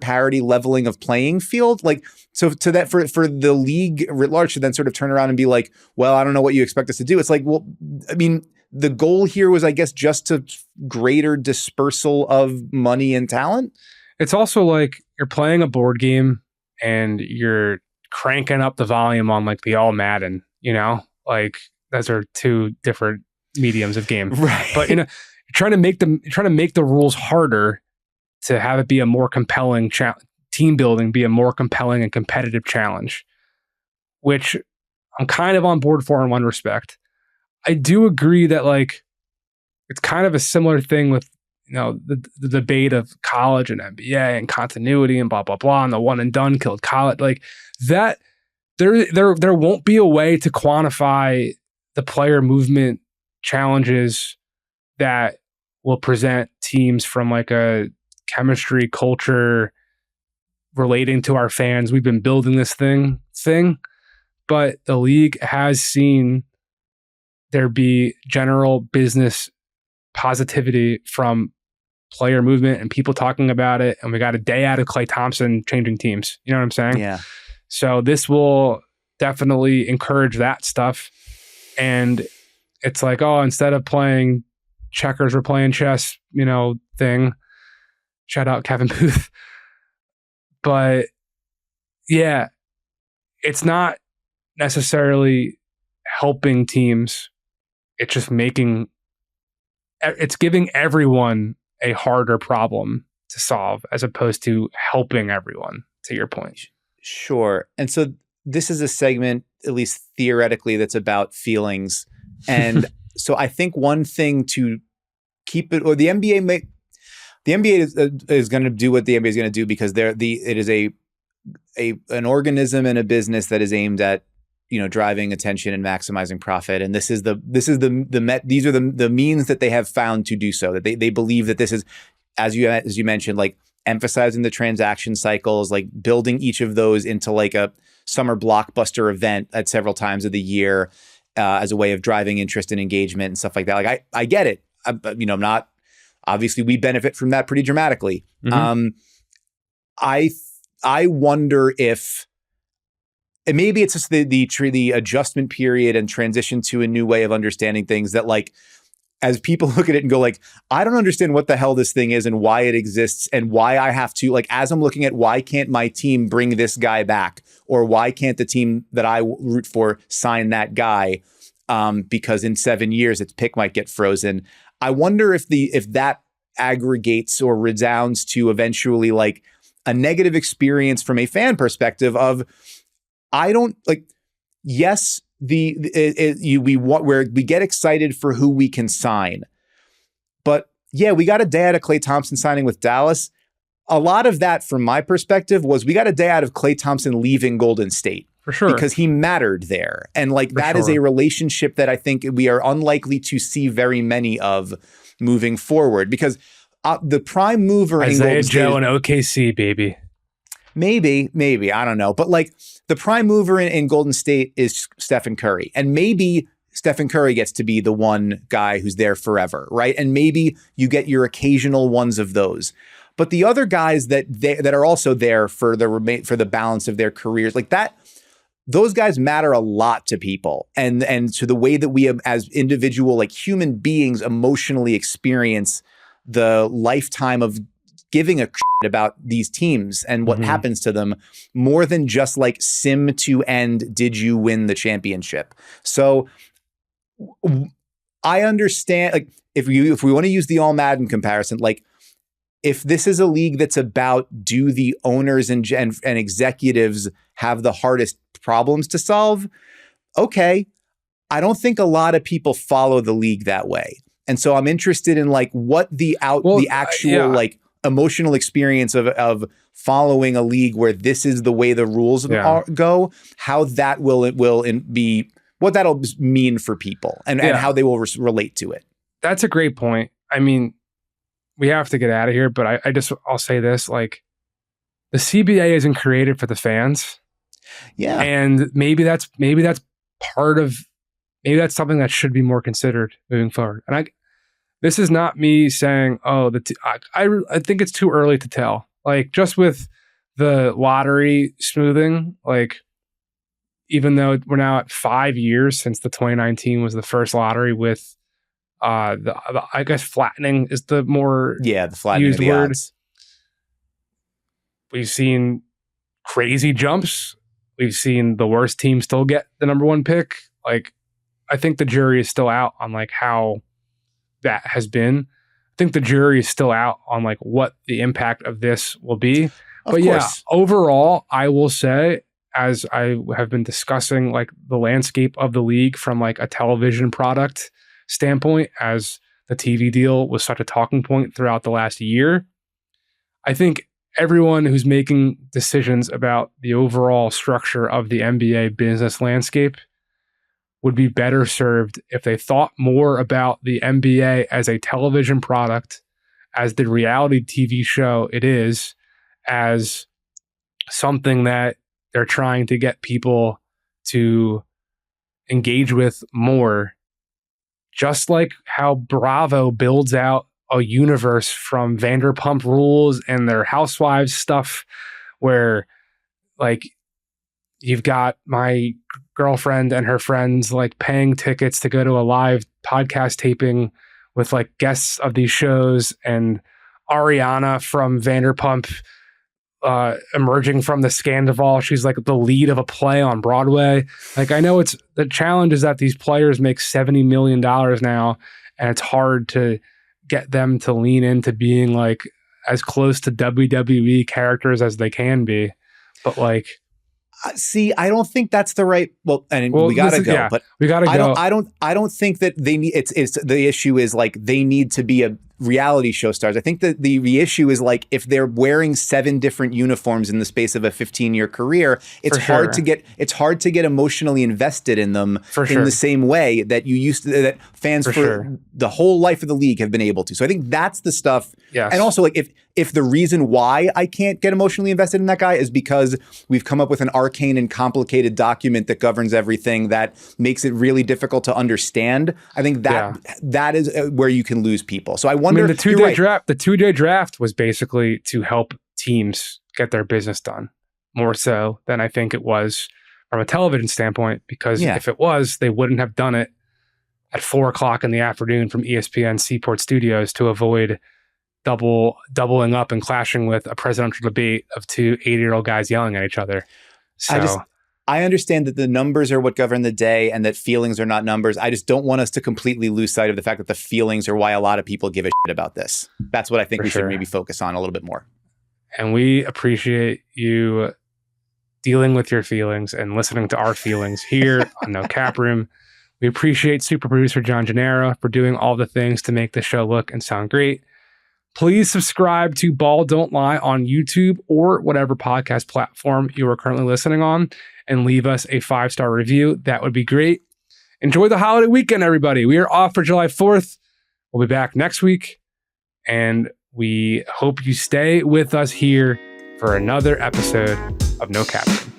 parity leveling of playing field. Like, so to that, for the league writ large to then sort of turn around and be like, well, I don't know what you expect us to do. It's like, well, I mean, the goal here was, I guess, just to greater dispersal of money and talent. It's also like you're playing a board game and you're cranking up the volume on like the all Madden, like those are two different mediums of game. Right. But you're trying to make the rules harder to have it be a more compelling team building, be a more compelling and competitive challenge, which I'm kind of on board for in one respect. I do agree that like it's kind of a similar thing with the debate of college and NBA and continuity and blah blah blah, and the one and done killed college. Like that, there won't be a way to quantify the player movement challenges that will present teams from like a chemistry, culture relating to our fans. We've been building this thing, but the league has seen there be general business positivity from player movement and people talking about it. And we got a day out of Klay Thompson changing teams. You know what I'm saying? Yeah. So this will definitely encourage that stuff. And it's like, oh, instead of playing checkers, we're playing chess, thing. Shout out Kevin Booth. But yeah, it's not necessarily helping teams. It's just it's giving everyone a harder problem to solve as opposed to helping everyone, to your point. Sure. And so this is a segment, at least theoretically, that's about feelings. And so I think one thing to keep it, or the NBA is going to do what the NBA is going to do because it is an organism and a business that is aimed at driving attention and maximizing profit. And these are the means that they have found to do so. That they believe that this is, as you mentioned, like emphasizing the transaction cycles, like building each of those into like a summer blockbuster event at several times of the year as a way of driving interest and engagement and stuff like that. Like I get it. I'm not. Obviously, we benefit from that pretty dramatically. Mm-hmm. I wonder if. And maybe it's just the adjustment period and transition to a new way of understanding things that like, as people look at it and go like, I don't understand what the hell this thing is and why it exists and why I have to, like, as I'm looking at why can't my team bring this guy back or why can't the team that I root for sign that guy because in 7 years its pick might get frozen. I wonder if that aggregates or redounds to eventually like a negative experience from a fan perspective of, I don't like, yes, we get excited for who we can sign, but yeah, we got a day out of Klay Thompson signing with Dallas. A lot of that from my perspective was we got a day out of Klay Thompson leaving Golden State. For sure. Because he mattered there. And like that is a relationship that I think we are unlikely to see very many of moving forward because the prime mover in Golden State, Joe and OKC, baby. Maybe, I don't know. But like the prime mover in Golden State is Stephen Curry. And maybe Stephen Curry gets to be the one guy who's there forever, right? And maybe you get your occasional ones of those. But the other guys that are also there for the balance of their careers, like that, those guys matter a lot to people and to the way that we as individual, like human beings, emotionally experience the lifetime of giving a shit about these teams and what happens to them more than just like sim to end. Did you win the championship? So I understand, like if we want to use the all Madden comparison, like if this is a league that's about, do the owners and executives have the hardest problems to solve? Okay. I don't think a lot of people follow the league that way. And so I'm interested in like what the actual like emotional experience of following a league where this is the way the rules go, how that will be, what that'll mean for people and how they will relate to it. That's a great point. I mean, we have to get out of here, but I'll say this, like the CBA isn't created for the fans. Yeah. And maybe that's part of, maybe that's something that should be more considered moving forward. And this is not me saying, I think it's too early to tell. Like just with the lottery smoothing, like even though we're now at 5 years since the 2019 was the first lottery with I guess flattening is the more the flattening used of the word. odds. We've seen crazy jumps. We've seen the worst team still get the number one pick. Like, I think the jury is still out on like how that has been. I think the jury is still out on like what the impact of this will be. Of course. Overall, I will say, as I have been discussing like the landscape of the league from like a television product standpoint, as the TV deal was such a talking point throughout the last year, I think everyone who's making decisions about the overall structure of the NBA business landscape would be better served if they thought more about the NBA as a television product, as the reality TV show it is, as something that they're trying to get people to engage with more. Just like how Bravo builds out a universe from Vanderpump Rules and their housewives stuff, where like you've got my girlfriend and her friends like paying tickets to go to a live podcast taping with like guests of these shows, and Ariana from Vanderpump emerging from the Scandival. She's like the lead of a play on Broadway. Like, I know it's the challenge is that these players make $70 million now, and it's hard to get them to lean into being like as close to WWE characters as they can be. But like, see, I don't think that's the right. We gotta go. But we gotta go. I don't think that they need. It's the issue is like they need to be a reality show stars. I think that the issue is like if they're wearing 7 different uniforms in the space of a 15-year career, it's hard to get emotionally invested in them in the same way that you used to, that fans for the whole life of the league have been able to. So I think that's the stuff. Yes. And also like if the reason why I can't get emotionally invested in that guy is because we've come up with an arcane and complicated document that governs everything that makes it really difficult to understand, I think that is where you can lose people. So I wonder. The 2-day draft was basically to help teams get their business done more so than I think it was from a television standpoint, because if it was, they wouldn't have done it at 4:00 in the afternoon from ESPN Seaport Studios to avoid doubling up and clashing with a presidential debate of 2 80-year-old guys yelling at each other. So I understand that the numbers are what govern the day and that feelings are not numbers. I just don't want us to completely lose sight of the fact that the feelings are why a lot of people give a shit about this. That's what I think we should maybe focus on a little bit more. And we appreciate you dealing with your feelings and listening to our feelings here on No Cap Room. We appreciate super producer John Gennaro for doing all the things to make the show look and sound great. Please subscribe to Ball Don't Lie on YouTube or whatever podcast platform you are currently listening on, and leave us a 5-star review. That would be great. Enjoy the holiday weekend, everybody. We are off for July 4th. We'll be back next week, and we hope you stay with us here for another episode of No Cap Room.